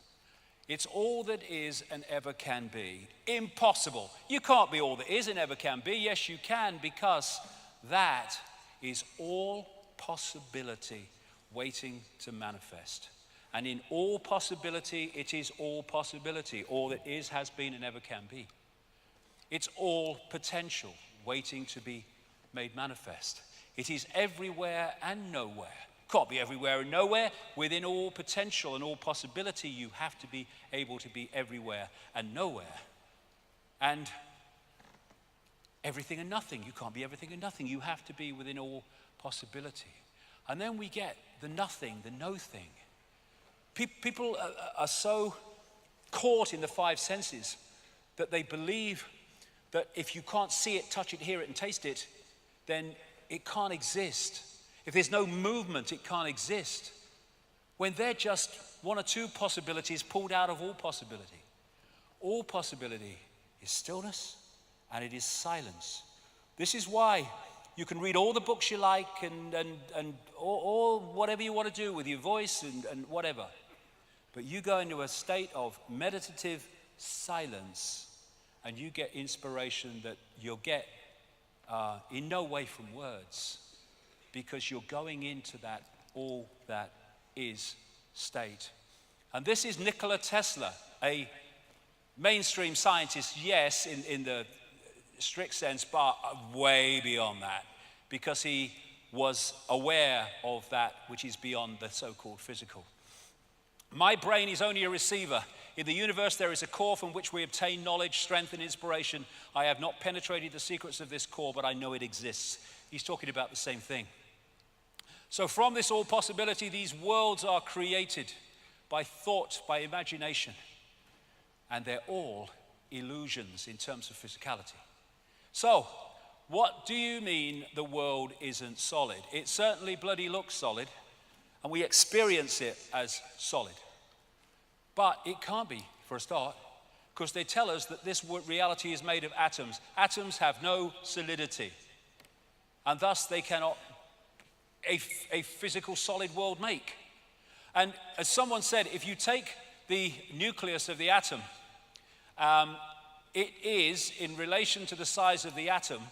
It's all that is and ever can be. Impossible. You can't be all that is and ever can be. Yes, you can, because that is all possibility waiting to manifest. And in all possibility, it is all possibility. All that is, has been, and ever can be. It's all potential waiting to be made manifest. It is everywhere and nowhere. Can't be everywhere and nowhere. Within all potential and all possibility, you have to be able to be everywhere and nowhere. And everything and nothing. You can't be everything and nothing. You have to be within all possibility. And then we get the nothing, the no thing. People are so caught in the five senses that they believe that if you can't see it, touch it, hear it, and taste it, then it can't exist. If there's no movement, it can't exist. When they're just one or two possibilities pulled out of all possibility. All possibility is stillness and it is silence. This is why you can read all the books you like and all whatever you want to do with your voice and whatever. But you go into a state of meditative silence and you get inspiration that you'll get in no way from words, because you're going into that all that is state. And this is Nikola Tesla, a mainstream scientist, yes, in the strict sense, but way beyond that, because he was aware of that which is beyond the so-called physical. My brain is only a receiver. In the universe, there is a core from which we obtain knowledge, strength, and inspiration. I have not penetrated the secrets of this core, but I know it exists. He's talking about the same thing. So from this all possibility, these worlds are created by thought, by imagination, and they're all illusions in terms of physicality. So, what do you mean the world isn't solid? It certainly bloody looks solid, and we experience it as solid. But it can't be, for a start, because they tell us that this reality is made of atoms. Atoms have no solidity, and thus they cannot a physical solid world make. And as someone said, if you take the nucleus of the atom, it is, in relation to the size of the atom,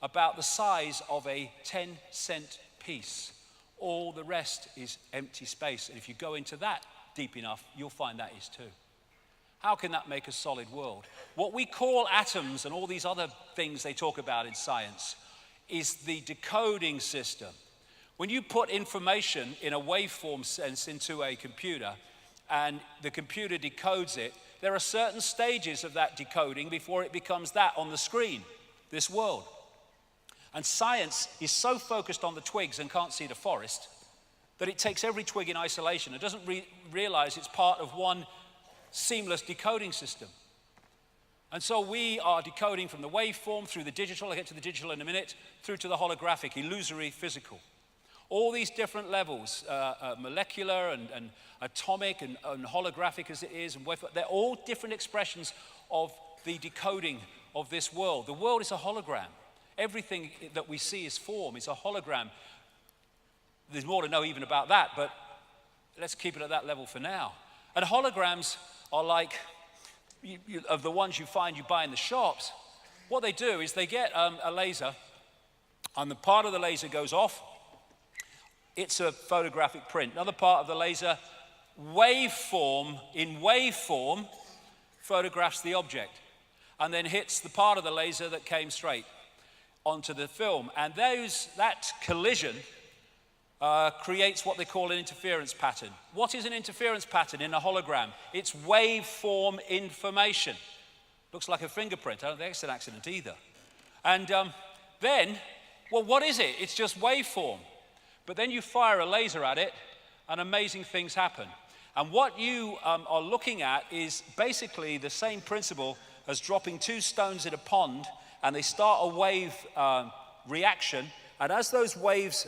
about the size of a 10-cent piece. All the rest is empty space. And if you go into that deep enough, you'll find that is too. How can that make a solid world? What we call atoms and all these other things they talk about in science is the decoding system. When you put information in a waveform sense into a computer and the computer decodes it, there are certain stages of that decoding before it becomes that on the screen, this world. And science is so focused on the twigs and can't see the forest that it takes every twig in isolation. It doesn't realize it's part of one seamless decoding system. And so we are decoding from the waveform through the digital, I'll get to the digital in a minute, through to the holographic, illusory, physical. All these different levels, molecular and atomic and holographic as it is, and they're all different expressions of the decoding of this world. The world is a hologram. Everything that we see is form, is a hologram. There's more to know even about that, but let's keep it at that level for now. And holograms are like, of the ones you buy in the shops, what they do is they get a laser, and the part of the laser goes off. It's a photographic print. Another part of the laser, in waveform, photographs the object, and then hits the part of the laser that came straight onto the film. And that collision creates what they call an interference pattern. What is an interference pattern in a hologram? It's waveform information. Looks like a fingerprint. I don't think it's an accident either. And then, well, what is it? It's just waveform. But then you fire a laser at it, and amazing things happen. And what you are looking at is basically the same principle as dropping two stones in a pond, and they start a wave reaction. And as those waves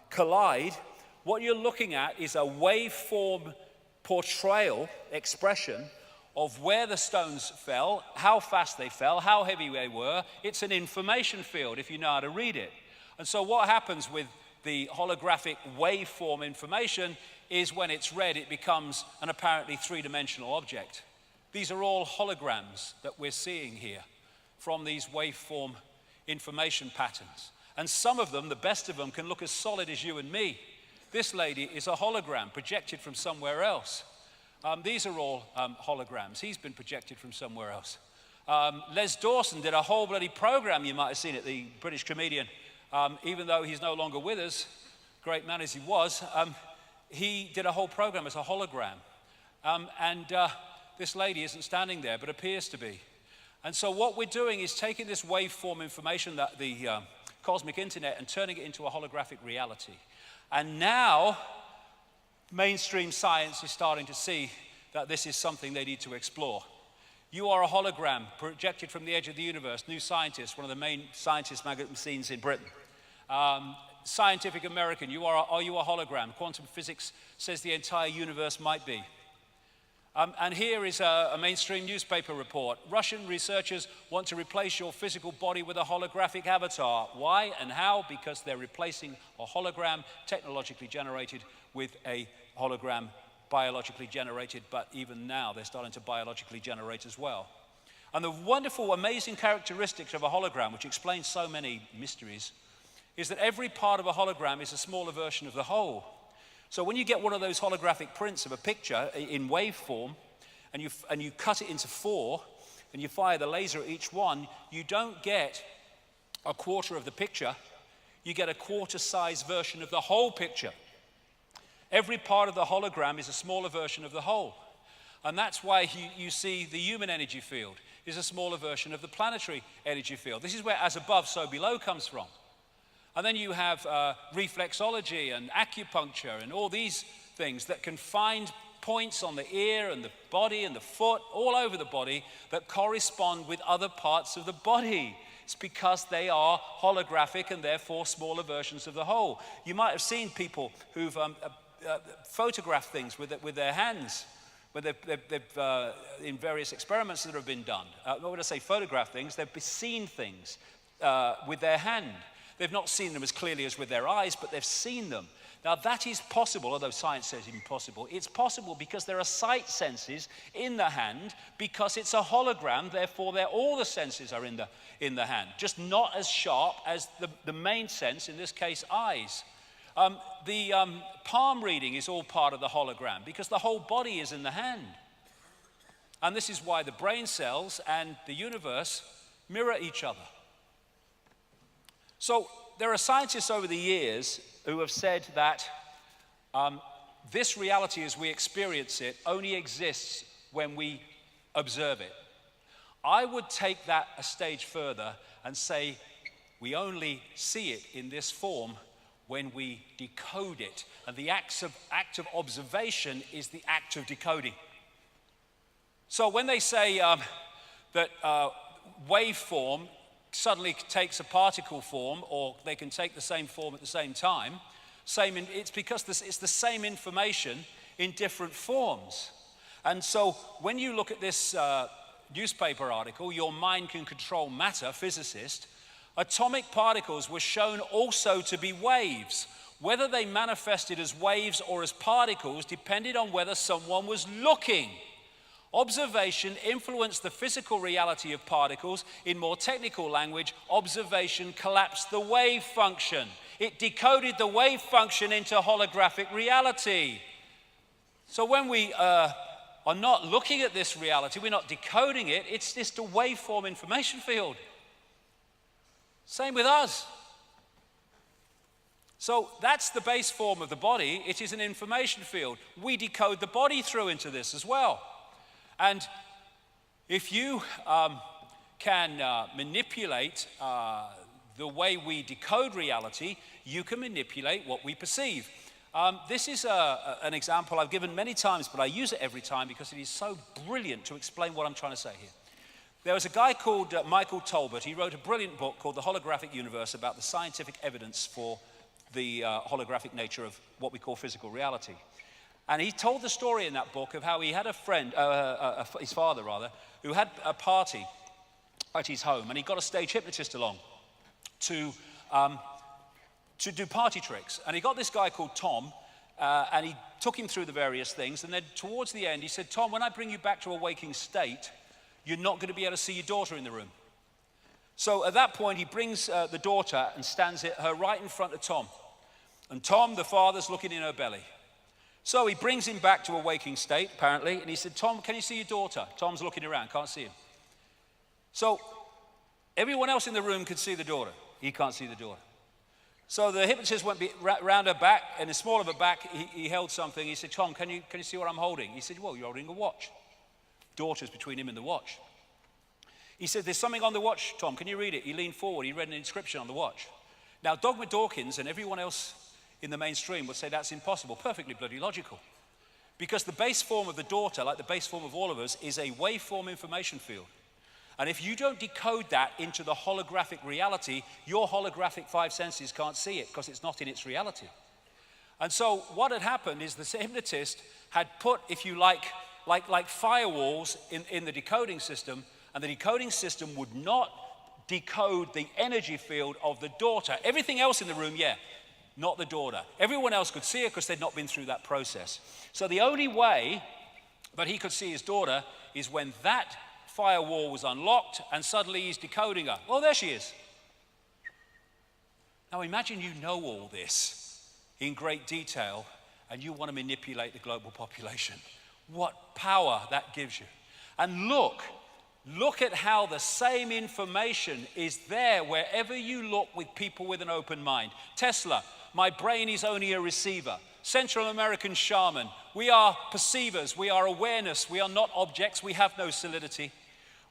collide, what you're looking at is a waveform portrayal, expression of where the stones fell, how fast they fell, how heavy they were. It's an information field if you know how to read it. And so what happens with the holographic waveform information is when it's read, it becomes an apparently three-dimensional object. These are all holograms that we're seeing here from these waveform information patterns. And some of them, the best of them, can look as solid as you and me. This lady is a hologram projected from somewhere else. These are all holograms. He's been projected from somewhere else. Les Dawson did a whole bloody program, you might have seen it, the British comedian. Even though he's no longer with us, great man as he was, he did a whole program as a hologram. This lady isn't standing there, but appears to be. And so what we're doing is taking this waveform information, that the cosmic internet, and turning it into a holographic reality. And now, mainstream science is starting to see that this is something they need to explore. You are a hologram projected from the edge of the universe. New Scientist, one of the main scientist magazines in Britain. Scientific American, are you a hologram? Quantum physics says the entire universe might be. And here is a mainstream newspaper report. Russian researchers want to replace your physical body with a holographic avatar. Why and how? Because they're replacing a hologram technologically generated with a hologram biologically generated, but even now they're starting to biologically generate as well. And the wonderful, amazing characteristics of a hologram, which explains so many mysteries, is that every part of a hologram is a smaller version of the whole. So when you get one of those holographic prints of a picture in waveform, and you cut it into 4, and you fire the laser at each one, you don't get a quarter of the picture, you get a quarter-size version of the whole picture. Every part of the hologram is a smaller version of the whole. And that's why you see the human energy field is a smaller version of the planetary energy field. This is where as above, so below comes from. And then you have reflexology and acupuncture and all these things that can find points on the ear and the body and the foot, all over the body, that correspond with other parts of the body. It's because they are holographic and therefore smaller versions of the whole. You might have seen people who've photographed things with their hands, when they've in various experiments that have been done. When I say photograph things, they've seen things with their hand. They've not seen them as clearly as with their eyes, but they've seen them. Now that is possible, although science says impossible. It's possible because there are sight senses in the hand, because it's a hologram, therefore all the senses are in the hand, just not as sharp as the main sense, in this case eyes. The palm reading is all part of the hologram because the whole body is in the hand. And this is why the brain cells and the universe mirror each other. So there are scientists over the years who have said that this reality as we experience it only exists when we observe it. I would take that a stage further and say we only see it in this form when we decode it. And the act of observation is the act of decoding. So when they say that waveform suddenly takes a particle form, or they can take the same form at the same time, it's because it's the same information in different forms. And so when you look at this newspaper article, Your Mind Can Control Matter, physicist, atomic particles were shown also to be waves. Whether they manifested as waves or as particles depended on whether someone was looking. Observation influenced the physical reality of particles. In more technical language, observation collapsed the wave function. It decoded the wave function into holographic reality. So when we are not looking at this reality, we're not decoding it, it's just a waveform information field. Same with us. So that's the base form of the body. It is an information field. We decode the body through into this as well. And if you can manipulate the way we decode reality, you can manipulate what we perceive. This is an example I've given many times, but I use it every time because it is so brilliant to explain what I'm trying to say here. There was a guy called Michael Tolbert. He wrote a brilliant book called The Holographic Universe about the scientific evidence for the holographic nature of what we call physical reality. And he told the story in that book of how he had a friend, his father rather, who had a party at his home, and he got a stage hypnotist along to do party tricks. And he got this guy called Tom, and he took him through the various things, and then towards the end he said, Tom, when I bring you back to a waking state, you're not going to be able to see your daughter in the room. So at that point he brings the daughter and stands her right in front of Tom. And Tom, the father's looking in her belly. So he brings him back to a waking state, apparently, and he said, Tom, can you see your daughter? Tom's looking around, can't see him. So everyone else in the room could see the daughter. He can't see the daughter. So the hypnotist went round her back, and the small of her back, he held something. He said, Tom, can you see what I'm holding? He said, well, you're holding a watch. Daughter's between him and the watch. He said, there's something on the watch, Tom, can you read it? He leaned forward, he read an inscription on the watch. Now, Dogma Dawkins and everyone else in the mainstream would say that's impossible, perfectly bloody logical. Because the base form of the daughter, like the base form of all of us, is a waveform information field. And if you don't decode that into the holographic reality, your holographic five senses can't see it because it's not in its reality. And so what had happened is the hypnotist had put, if you like firewalls in the decoding system, and the decoding system would not decode the energy field of the daughter. Everything else in the room, yeah, not the daughter. Everyone else could see her because they'd not been through that process. So the only way that he could see his daughter is when that firewall was unlocked and suddenly he's decoding her. Oh, there she is. Now imagine you know all this in great detail and you want to manipulate the global population. What power that gives you. And look at how the same information is there wherever you look with people with an open mind. Tesla, my brain is only a receiver. Central American shaman, we are perceivers, we are awareness, we are not objects, we have no solidity.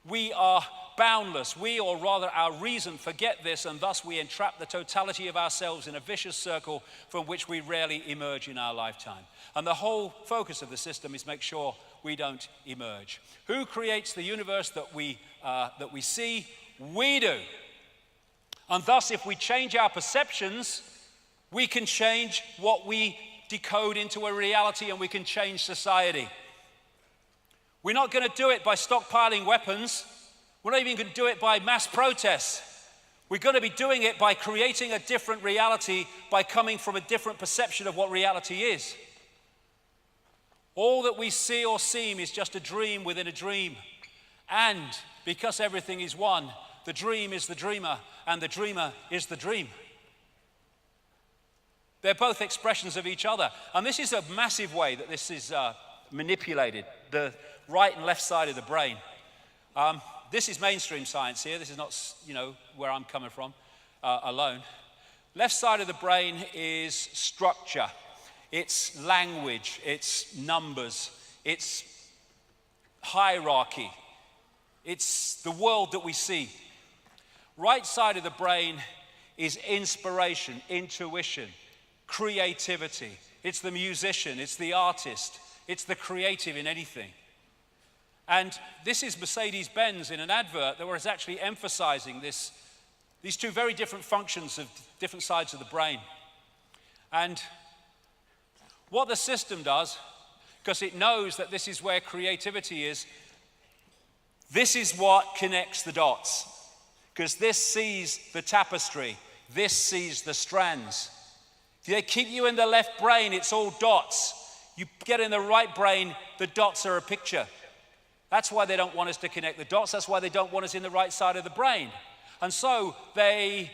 We are boundless. We, or rather our reason, forget this, and thus we entrap the totality of ourselves in a vicious circle from which we rarely emerge in our lifetime. And the whole focus of the system is make sure we don't emerge. Who creates the universe that we see? We do. And thus, if we change our perceptions, we can change what we decode into a reality, and we can change society. We're not going to do it by stockpiling weapons. We're not even going to do it by mass protests. We're going to be doing it by creating a different reality, by coming from a different perception of what reality is. All that we see or seem is just a dream within a dream. And because everything is one, the dream is the dreamer, and the dreamer is the dream. They're both expressions of each other. And this is a massive way that this is manipulated, the right and left side of the brain. This is mainstream science here. This is not, where I'm coming from alone. Left side of the brain is structure. It's language. It's numbers. It's hierarchy. It's the world that we see. Right side of the brain is inspiration, intuition, creativity. It's the musician. It's the artist. It's the creative in anything. And this is Mercedes-Benz in an advert that was actually emphasizing these two very different functions of different sides of the brain. And what the system does, because it knows that this is where creativity is, this is what connects the dots. Because this sees the tapestry, this sees the strands. If they keep you in the left brain, it's all dots. You get in the right brain, the dots are a picture. That's why they don't want us to connect the dots. That's why they don't want us in the right side of the brain. And so they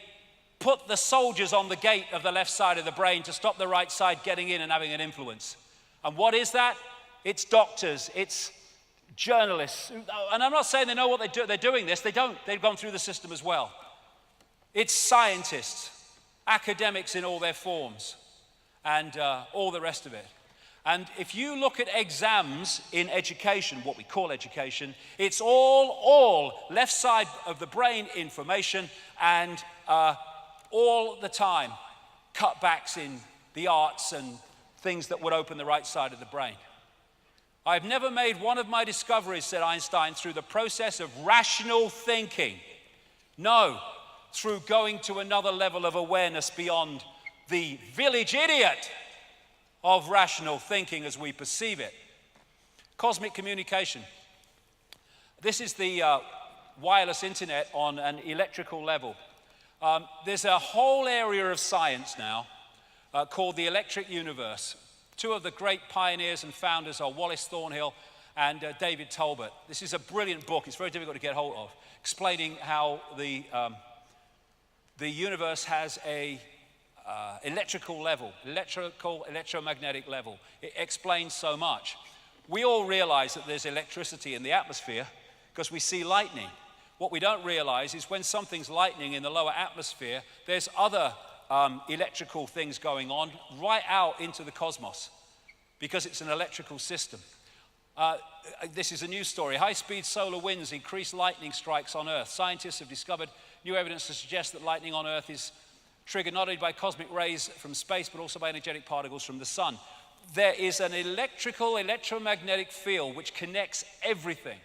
put the soldiers on the gate of the left side of the brain to stop the right side getting in and having an influence. And what is that? It's doctors, it's journalists. And I'm not saying they know what they're doing this. They don't. They've gone through the system as well. It's scientists, academics in all their forms, and all the rest of it. And if you look at exams in education, what we call education, it's all left side of the brain information, and all the time cutbacks in the arts and things that would open the right side of the brain. I've never made one of my discoveries, said Einstein, through the process of rational thinking. No, through going to another level of awareness beyond the village idiot of rational thinking as we perceive it. Cosmic communication. This is the wireless internet on an electrical level. There's a whole area of science now called the electric universe. Two of the great pioneers and founders are Wallace Thornhill and David Tolbert. This is a brilliant book. It's very difficult to get hold of, explaining how the universe has a electrical level, electromagnetic level. It explains so much. We all realize that there's electricity in the atmosphere because we see lightning. What we don't realize is when something's lightning in the lower atmosphere, there's other electrical things going on right out into the cosmos because it's an electrical system. This is a news story. High-speed solar winds increase lightning strikes on Earth. Scientists have discovered new evidence to suggest that lightning on Earth is triggered not only by cosmic rays from space, but also by energetic particles from the sun. There is an electromagnetic field which connects everything.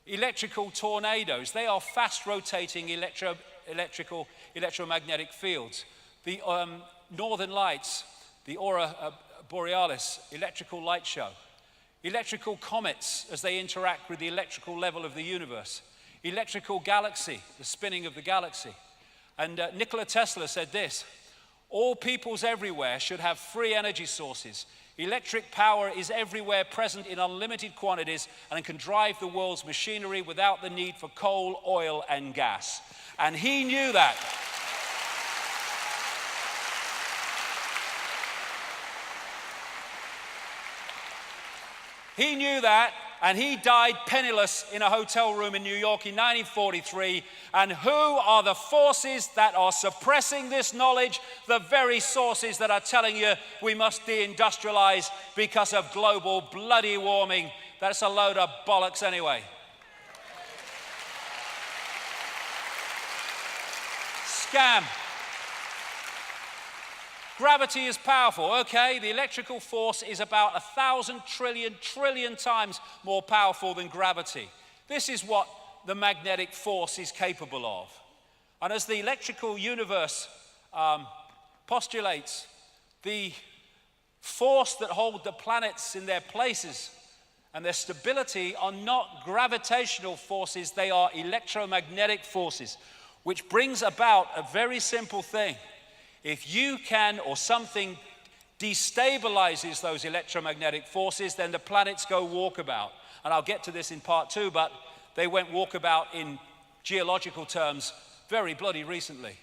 Electrical tornadoes, they are fast-rotating electromagnetic fields. The northern lights, the aurora borealis, electrical light show. Electrical comets as they interact with the electrical level of the universe. Electrical galaxy, the spinning of the galaxy. And Nikola Tesla said this: all peoples everywhere should have free energy sources. Electric power is everywhere present in unlimited quantities and can drive the world's machinery without the need for coal, oil, and gas. And he knew that. He knew that, and he died penniless in a hotel room in New York in 1943. And who are the forces that are suppressing this knowledge? The very sources that are telling you we must deindustrialize because of global bloody warming. That's a load of bollocks anyway. Scam. Gravity is powerful. Okay, the electrical force is about 1,000 trillion times more powerful than gravity. This is what the magnetic force is capable of. And as the electrical universe postulates, the force that hold the planets in their places and their stability are not gravitational forces, they are electromagnetic forces. which brings about a very simple thing. If you can, or something destabilizes those electromagnetic forces, then the planets go walkabout. And I'll get to this in part 2, but they went walkabout in geological terms very bloody recently.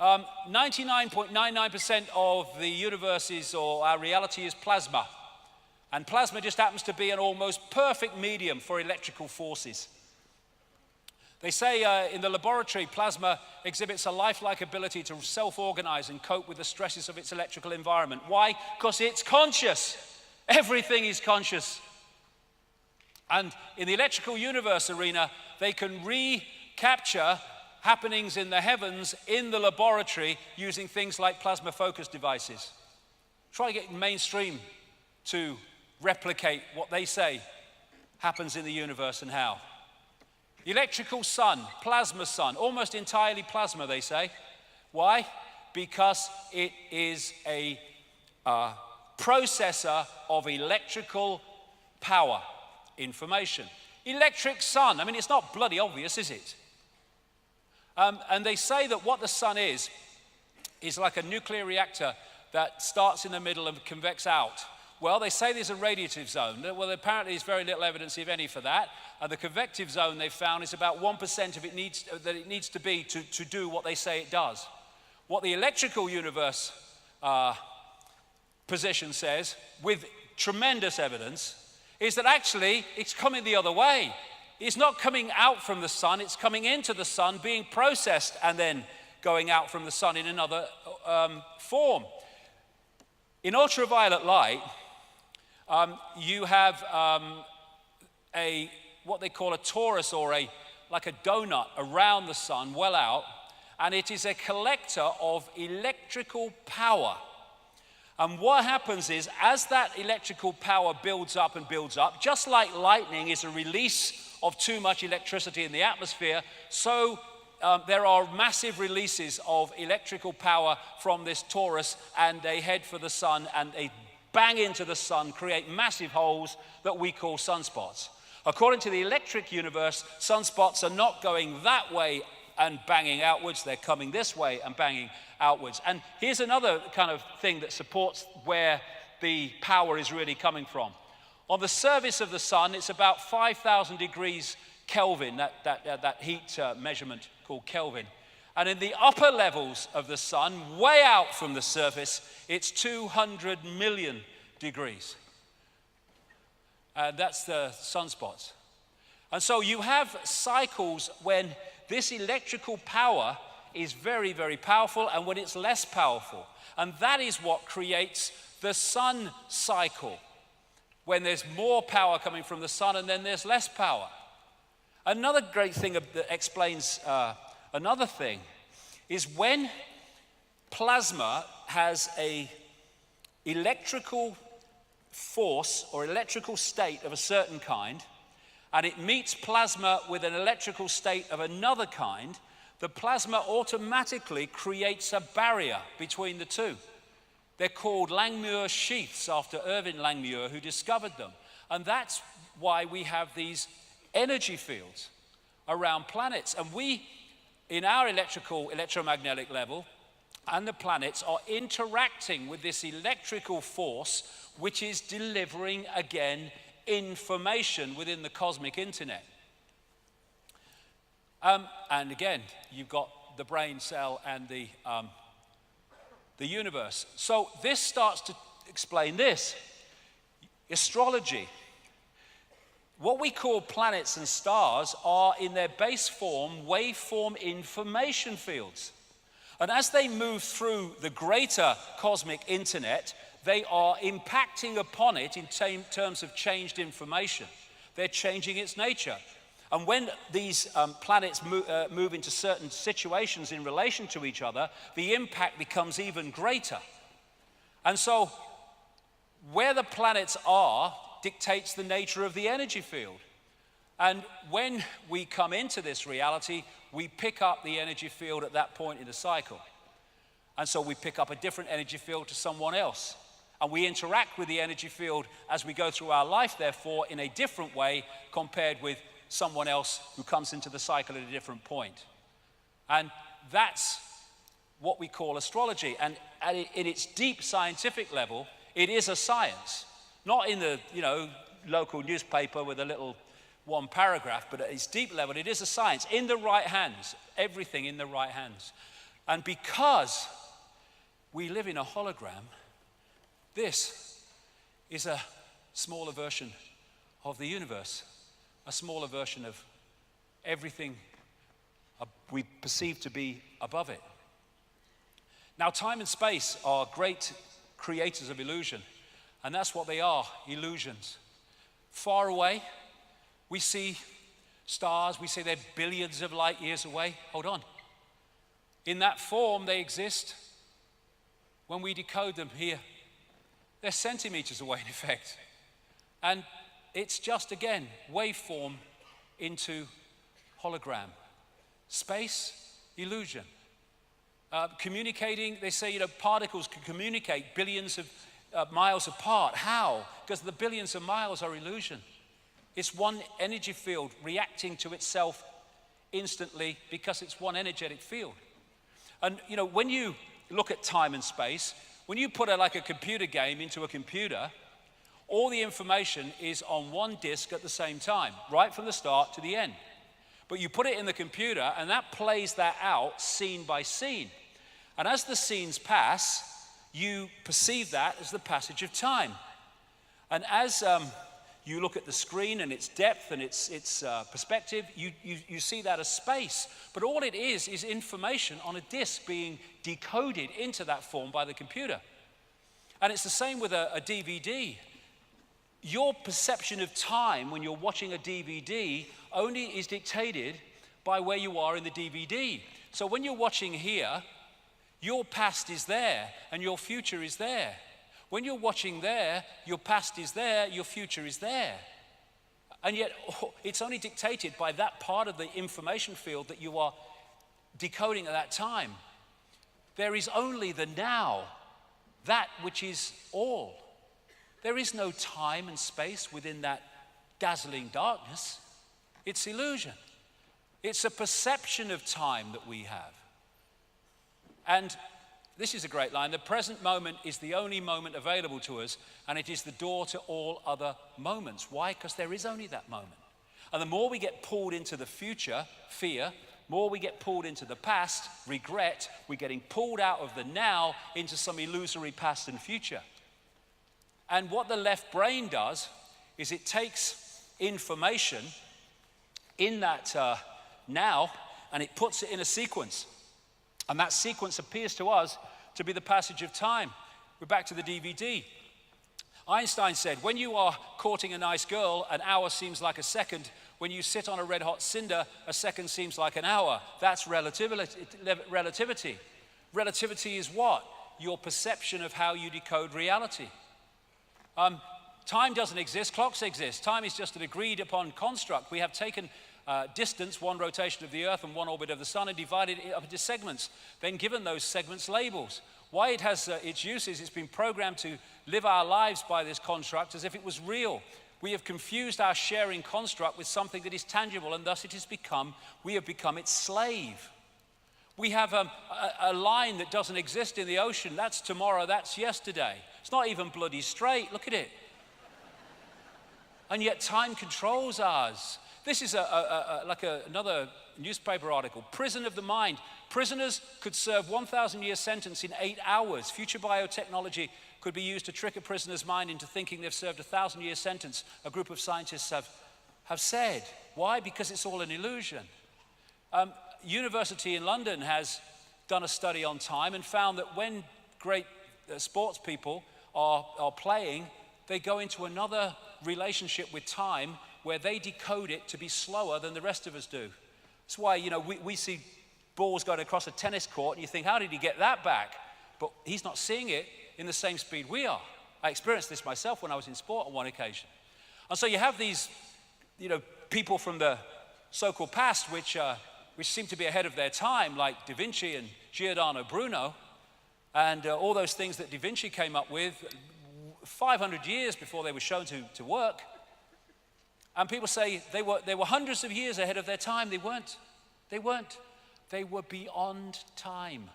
99.99% of the universe or our reality is plasma. And plasma just happens to be an almost perfect medium for electrical forces. They say in the laboratory, plasma exhibits a lifelike ability to self-organize and cope with the stresses of its electrical environment. Why? Because it's conscious. Everything is conscious. And in the electrical universe arena, they can recapture happenings in the heavens in the laboratory using things like plasma focus devices. Try to get mainstream to replicate what they say happens in the universe and how. Electrical sun, plasma sun, almost entirely plasma, they say. Why? Because it is a processor of electrical power, information. Electric sun, I mean, it's not bloody obvious, is it? And they say that what the sun is like a nuclear reactor that starts in the middle and convects out. Well, they say there's a radiative zone. Well, apparently there's very little evidence, if any, for that. And the convective zone they've found is about 1% of it needs to be to do what they say it does. What the electrical universe position says, with tremendous evidence, is that actually it's coming the other way. It's not coming out from the sun, it's coming into the sun, being processed, and then going out from the sun in another form. In ultraviolet light, you have what they call a torus, or like a donut around the sun, well out, and it is a collector of electrical power. And what happens is, as that electrical power builds up and builds up, just like lightning is a release of too much electricity in the atmosphere, so there are massive releases of electrical power from this torus, and they head for the sun, and they bang into the sun, create massive holes that we call sunspots. According to the electric universe, sunspots are not going that way and banging outwards, they're coming this way and banging outwards. And here's another kind of thing that supports where the power is really coming from. On the surface of the sun, it's about 5,000 degrees Kelvin, that heat measurement called Kelvin. And in the upper levels of the sun, way out from the surface, it's 200 million degrees. That's the sunspots. And so you have cycles when this electrical power is very, very powerful, and when it's less powerful. And that is what creates the sun cycle, when there's more power coming from the sun and then there's less power. Another great thing that explains another thing is when plasma has a electrical force or electrical state of a certain kind, and it meets plasma with an electrical state of another kind, the plasma automatically creates a barrier between the two. They're called Langmuir sheaths, after Irving Langmuir, who discovered them. And that's why we have these energy fields around planets. And we, in our electromagnetic level, and the planets are interacting with this electrical force, which is delivering, again, information within the cosmic internet. And again, you've got the brain cell and the universe. So this starts to explain this. Astrology. What we call planets and stars are, in their base form, waveform information fields. And as they move through the greater cosmic internet, they are impacting upon it in terms of changed information. They're changing its nature. And when these planets move into certain situations in relation to each other, the impact becomes even greater. And so where the planets are dictates the nature of the energy field. And when we come into this reality, we pick up the energy field at that point in the cycle. And so we pick up a different energy field to someone else. And we interact with the energy field as we go through our life, therefore, in a different way compared with someone else who comes into the cycle at a different point. And that's what we call astrology. And in its deep scientific level, it is a science. Not in the, local newspaper with a little one paragraph, but at its deep level, it is a science. In the right hands, everything in the right hands. And because we live in a hologram, this is a smaller version of the universe, a smaller version of everything we perceive to be above it. Now, time and space are great creators of illusion, and that's what they are, illusions. Far away, we see stars, we say they're billions of light years away. Hold on. In that form, they exist. When we decode them here, they're centimeters away, in effect. And it's just, again, waveform into hologram. Space, illusion. Communicating, they say, particles can communicate billions of miles apart. How? Because the billions of miles are illusion. It's one energy field reacting to itself instantly because it's one energetic field. And, when you look at time and space, when you put a computer game into a computer, all the information is on one disk at the same time, right from the start to the end. But you put it in the computer, and that plays that out scene by scene. And as the scenes pass, you perceive that as the passage of time. And as you look at the screen and its depth and its perspective, you see that as space. But all it is information on a disk being decoded into that form by the computer. And it's the same with a DVD. Your perception of time when you're watching a DVD only is dictated by where you are in the DVD. So when you're watching here, your past is there and your future is there. When you're watching there, your past is there, your future is there. And yet, it's only dictated by that part of the information field that you are decoding at that time. There is only the now, that which is all. There is no time and space within that dazzling darkness. It's illusion. It's a perception of time that we have. And this is a great line. The present moment is the only moment available to us, and it is the door to all other moments. Why? Because there is only that moment. And the more we get pulled into the future, fear, more we get pulled into the past, regret, we're getting pulled out of the now into some illusory past and future. And what the left brain does is it takes information in that now, and it puts it in a sequence. And that sequence appears to us to be the passage of time. We're back to the DVD. Einstein said, when you are courting a nice girl, an hour seems like a second. When you sit on a red hot cinder, a second seems like an hour. That's relativity. Relativity is what? Your perception of how you decode reality. Time doesn't exist, clocks exist. Time is just an agreed upon construct. We have taken distance, one rotation of the Earth and one orbit of the Sun, and divided it up into segments, then given those segments labels. Why it has its uses, it's been programmed to live our lives by this construct as if it was real. We have confused our sharing construct with something that is tangible, and thus we have become its slave. We have a line that doesn't exist in the ocean. That's tomorrow, that's yesterday. It's not even bloody straight, look at it. And yet time controls ours. This is another newspaper article. Prison of the mind. Prisoners could serve 1,000-year sentence in 8 hours. Future biotechnology could be used to trick a prisoner's mind into thinking they've served a 1,000-year sentence, a group of scientists have said. Why? Because it's all an illusion. University in London has done a study on time and found that when great sports people are playing, they go into another relationship with time where they decode it to be slower than the rest of us do. That's why, we see balls going across a tennis court and you think, how did he get that back? But he's not seeing it in the same speed we are. I experienced this myself when I was in sport on one occasion. And so you have these, people from the so-called past which seem to be ahead of their time, like Da Vinci and Giordano Bruno, and all those things that Da Vinci came up with 500 years before they were shown to work. And people say they were hundreds of years ahead of their time. They weren't. They weren't. They were beyond time.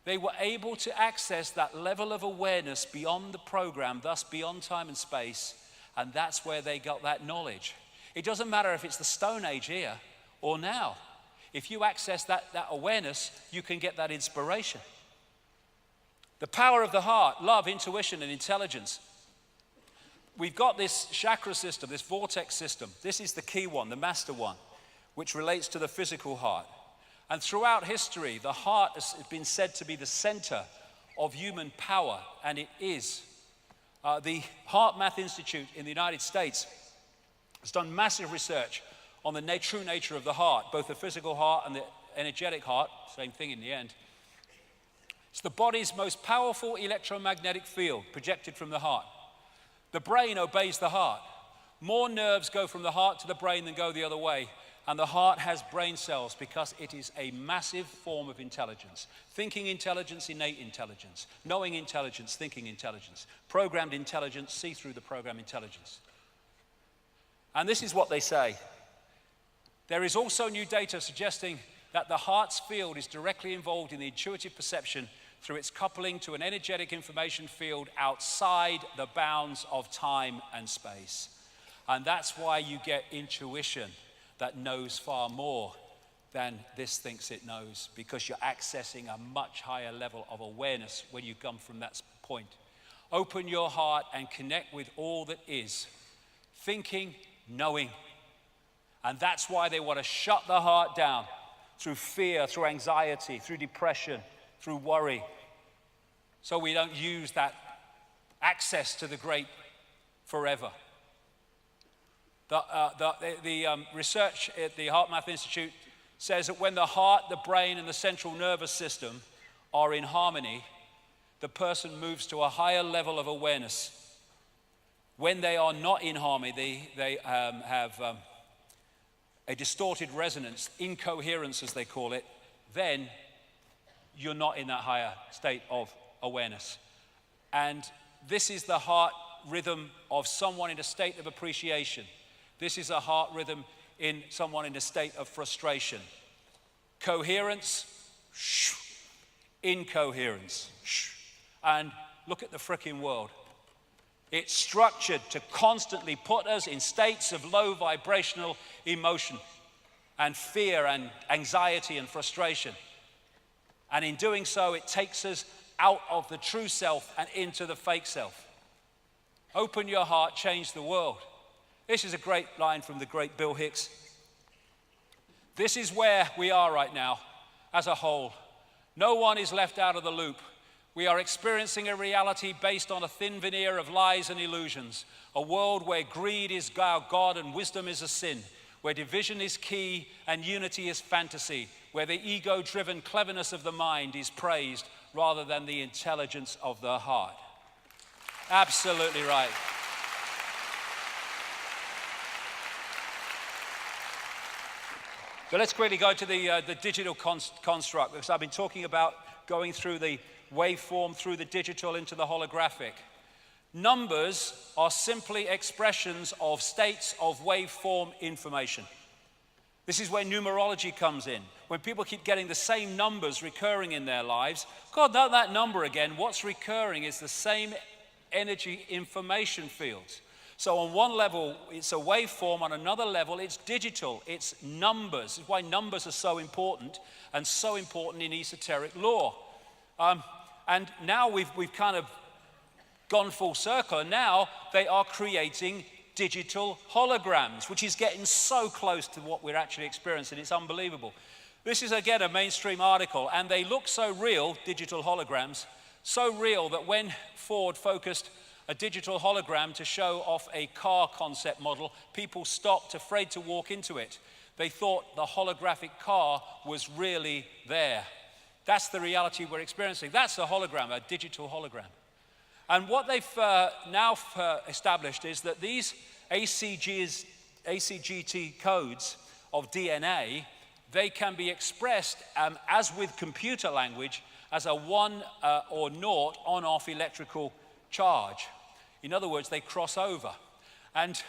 They were able to access that level of awareness beyond the program, thus beyond time and space, and that's where they got that knowledge. It doesn't matter if it's the Stone Age here or now. If you access that awareness, you can get that inspiration. The power of the heart, love, intuition, and intelligence. We've got this chakra system, this vortex system. This is the key one, the master one, which relates to the physical heart. And throughout history, the heart has been said to be the center of human power, and it is. The Heart Math Institute in the United States has done massive research on the true nature of the heart, both the physical heart and the energetic heart, same thing in the end. It's the body's most powerful electromagnetic field projected from the heart. The brain obeys the heart. More nerves go from the heart to the brain than go the other way. And the heart has brain cells because it is a massive form of intelligence. Thinking intelligence, innate intelligence. Knowing intelligence, thinking intelligence. Programmed intelligence, see through the program intelligence. And this is what they say. There is also new data suggesting that the heart's field is directly involved in the intuitive perception through its coupling to an energetic information field outside the bounds of time and space. And that's why you get intuition that knows far more than this thinks it knows, because you're accessing a much higher level of awareness when you come from that point. Open your heart and connect with all that is. Thinking, knowing. And that's why they want to shut the heart down through fear, through anxiety, through depression, through worry. So we don't use that access to the great forever. The research at the Heart Math Institute says that when the heart, the brain, and the central nervous system are in harmony, the person moves to a higher level of awareness. When they are not in harmony, they have a distorted resonance, incoherence as they call it, then you're not in that higher state of awareness. And this is the heart rhythm of someone in a state of appreciation. This is a heart rhythm in someone in a state of frustration. Coherence, incoherence. And look at the frickin' world. It's structured to constantly put us in states of low vibrational emotion and fear and anxiety and frustration. And in doing so, it takes us out of the true self and into the fake self. Open your heart, change the world. This is a great line from the great Bill Hicks. This is where we are right now as a whole. No one is left out of the loop. We are experiencing a reality based on a thin veneer of lies and illusions. A world where greed is our God and wisdom is a sin. Where division is key and unity is fantasy. Where the ego-driven cleverness of the mind is praised rather than the intelligence of the heart. Absolutely right. So let's quickly go to the digital construct, because I've been talking about going through the waveform, through the digital into the holographic. Numbers are simply expressions of states of waveform information. This is where numerology comes in. When people keep getting the same numbers recurring in their lives, God, not that number again. What's recurring is the same energy information fields. So on one level, it's a waveform. On another level, it's digital. It's numbers. This is why numbers are so important and so important in esoteric lore. And now we've kind of gone full circle. And now they are creating digital holograms, which is getting so close to what we're actually experiencing. It's unbelievable. This is, again, a mainstream article. And they look so real, digital holograms, so real that when Ford focused a digital hologram to show off a car concept model, people stopped, afraid to walk into it. They thought the holographic car was really there. That's the reality we're experiencing. That's a hologram, a digital hologram. And what they've now established is that these ACGT codes of DNA, they can be expressed as with computer language as a 1 or 0 on-off electrical charge. In other words, they cross over. And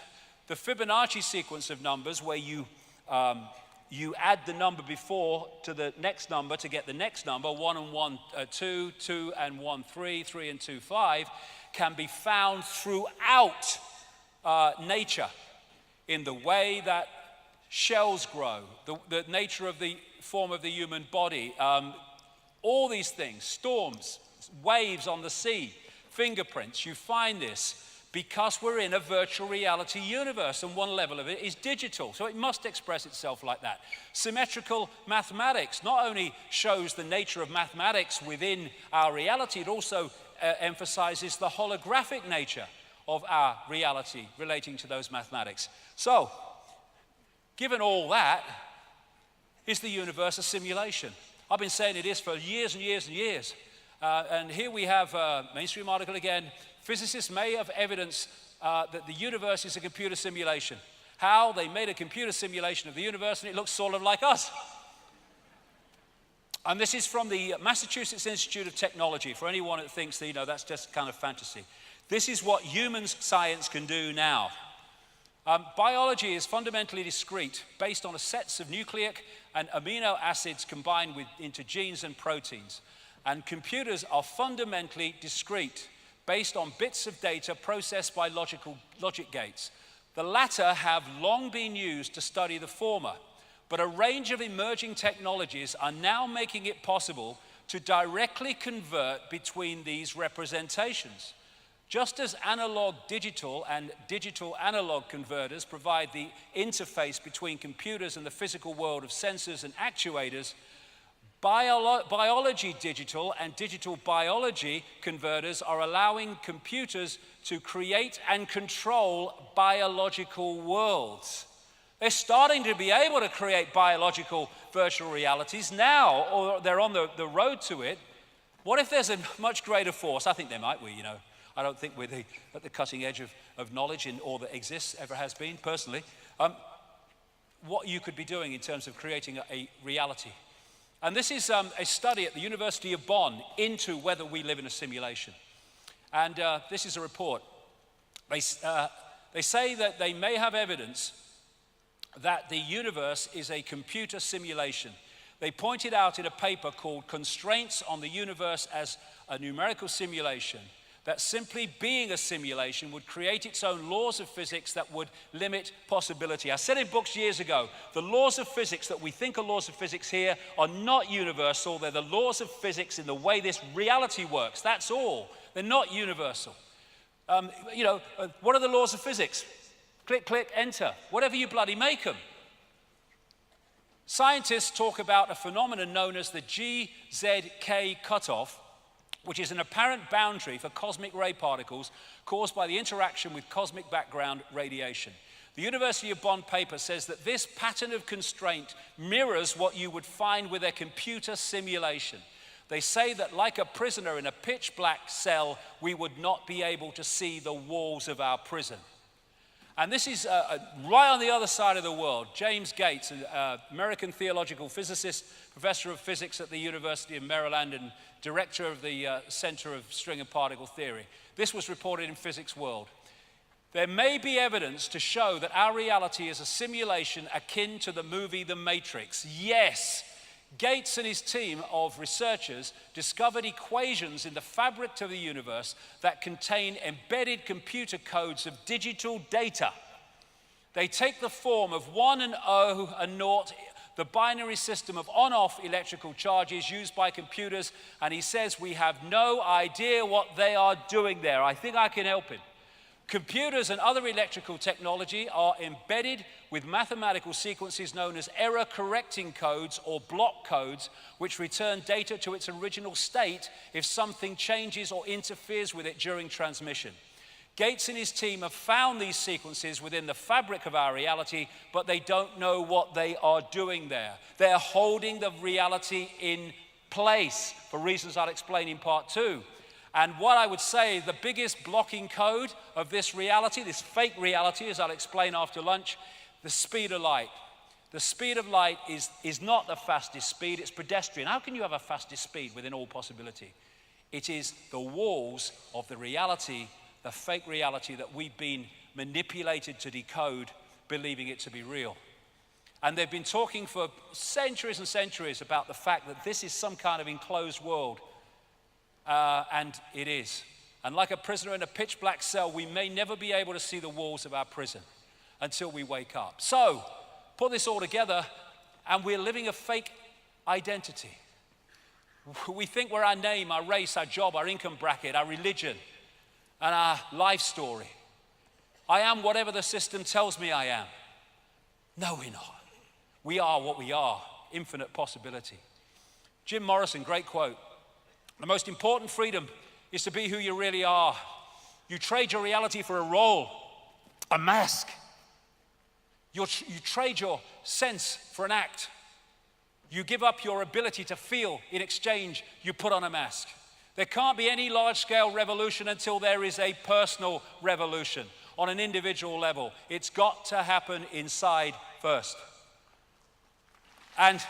the Fibonacci sequence of numbers, where you add the number before to the next number to get the next number, 1 and 1, 2, 2 and 1, 3, 3 and 2, 5, can be found throughout nature, in the way that shells grow, the nature of the form of the human body, all these things, storms, waves on the sea, fingerprints. You find this because we're in a virtual reality universe, and one level of it is digital, so it must express itself like that. Symmetrical mathematics not only shows the nature of mathematics within our reality, it also emphasizes the holographic nature of our reality relating to those mathematics. So, given all that, is the universe a simulation? I've been saying it is for years and years and years. And here we have a mainstream article again. Physicists may have evidence that the universe is a computer simulation. How? They made a computer simulation of the universe and it looks sort of like us. And this is from the Massachusetts Institute of Technology, for anyone that thinks that, that's just kind of fantasy. This is what human science can do now. Biology is fundamentally discrete, based on a sets of nucleic and amino acids combined into genes and proteins. And computers are fundamentally discrete, based on bits of data processed by logic gates. The latter have long been used to study the former, but a range of emerging technologies are now making it possible to directly convert between these representations. Just as analog digital and digital analog converters provide the interface between computers and the physical world of sensors and actuators, biology digital and digital biology converters are allowing computers to create and control biological worlds. They're starting to be able to create biological virtual realities now, or they're on the road to it. What if there's a much greater force? I think there might be, I don't think we're at the cutting edge of knowledge in all that exists, ever has been, personally. What you could be doing in terms of creating a reality. And this is a study at the University of Bonn into whether we live in a simulation. And this is a report. They say that they may have evidence that the universe is a computer simulation. They pointed out in a paper called Constraints on the Universe as a Numerical Simulation that simply being a simulation would create its own laws of physics that would limit possibility. I said in books years ago, the laws of physics that we think are laws of physics here are not universal. They're the laws of physics in the way this reality works. That's all. They're not universal. What are the laws of physics? Click, click, enter. Whatever you bloody make them. Scientists talk about a phenomenon known as the GZK cutoff, which is an apparent boundary for cosmic ray particles caused by the interaction with cosmic background radiation. The University of Bonn paper says that this pattern of constraint mirrors what you would find with a computer simulation. They say that like a prisoner in a pitch black cell, we would not be able to see the walls of our prison. And this is right on the other side of the world. James Gates, an American theological physicist, professor of physics at the University of Maryland and director of the Center of String and Particle Theory. This was reported in Physics World. There may be evidence to show that our reality is a simulation akin to the movie The Matrix. Yes, Gates and his team of researchers discovered equations in the fabric of the universe that contain embedded computer codes of digital data. They take the form of 1 and 0 and 0, the binary system of on-off electrical charges used by computers, and he says we have no idea what they are doing there. I think I can help him. Computers and other electrical technology are embedded with mathematical sequences known as error-correcting codes or block codes, which return data to its original state if something changes or interferes with it during transmission. Gates and his team have found these sequences within the fabric of our reality, but they don't know what they are doing there. They're holding the reality in place for reasons I'll explain in part 2. And what I would say, the biggest blocking code of this reality, this fake reality, as I'll explain after lunch, the speed of light. The speed of light is not the fastest speed, it's pedestrian. How can you have a fastest speed within all possibility? It is the walls of the reality, the fake reality that we've been manipulated to decode, believing it to be real. And they've been talking for centuries and centuries about the fact that this is some kind of enclosed world, and it is. And like a prisoner in a pitch black cell, we may never be able to see the walls of our prison until we wake up. So, put this all together, and we're living a fake identity. We think we're our name, our race, our job, our income bracket, our religion, and our life story. I am whatever the system tells me I am. No, we're not. We are what we are, infinite possibility. Jim Morrison, great quote. The most important freedom is to be who you really are. You trade your reality for a role, a mask. You trade your sense for an act. You give up your ability to feel. In exchange, you put on a mask. There can't be any large-scale revolution until there is a personal revolution on an individual level. It's got to happen inside first. And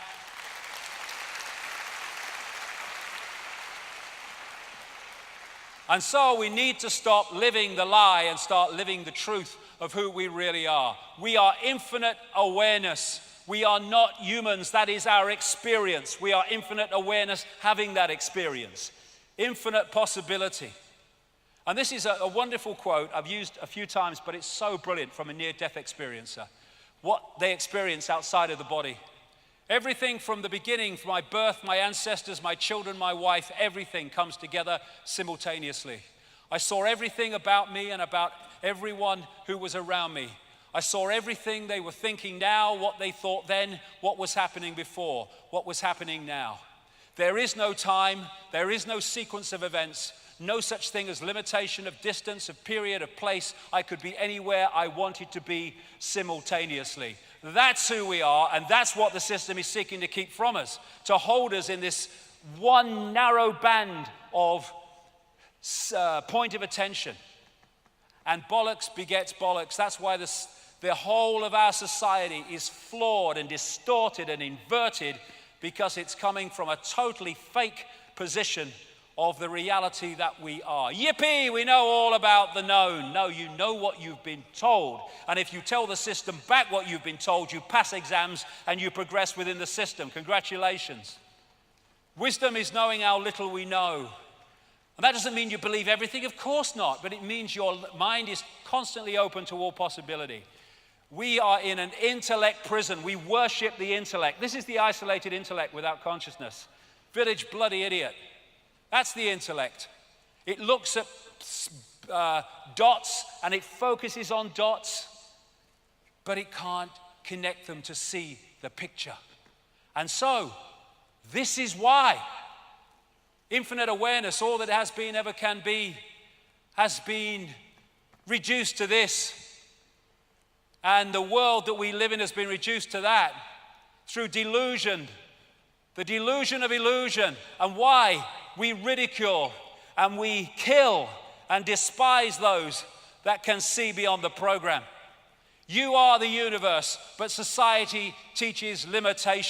so we need to stop living the lie and start living the truth of who we really are. We are infinite awareness. We are not humans. That is our experience. We are infinite awareness having that experience. Infinite possibility. And this is a wonderful quote I've used a few times, but it's so brilliant from a near-death experiencer. What they experience outside of the body. Everything from the beginning, from my birth, my ancestors, my children, my wife, everything comes together simultaneously. I saw everything about me and about everyone who was around me. I saw everything they were thinking now, what they thought then, what was happening before, what was happening now. There is no time, there is no sequence of events, no such thing as limitation of distance, of period, of place. I could be anywhere I wanted to be simultaneously. That's who we are, and that's what the system is seeking to keep from us, to hold us in this one narrow band of point of attention. And bollocks begets bollocks. That's why the whole of our society is flawed and distorted and inverted, because it's coming from a totally fake position of the reality that we are. Yippee, we know all about the known. No, you know what you've been told. And if you tell the system back what you've been told, you pass exams and you progress within the system. Congratulations. Wisdom is knowing how little we know. And that doesn't mean you believe everything, of course not, but it means your mind is constantly open to all possibility. We are in an intellect prison. We worship the intellect. This is the isolated intellect without consciousness. Village bloody idiot. That's the intellect. It looks at dots and it focuses on dots, but it can't connect them to see the picture. And so, this is why infinite awareness, all that has been, ever can be, has been reduced to this. And the world that we live in has been reduced to that through delusion, the delusion of illusion. And why? We ridicule and we kill and despise those that can see beyond the program. You are the universe, but society teaches limitation.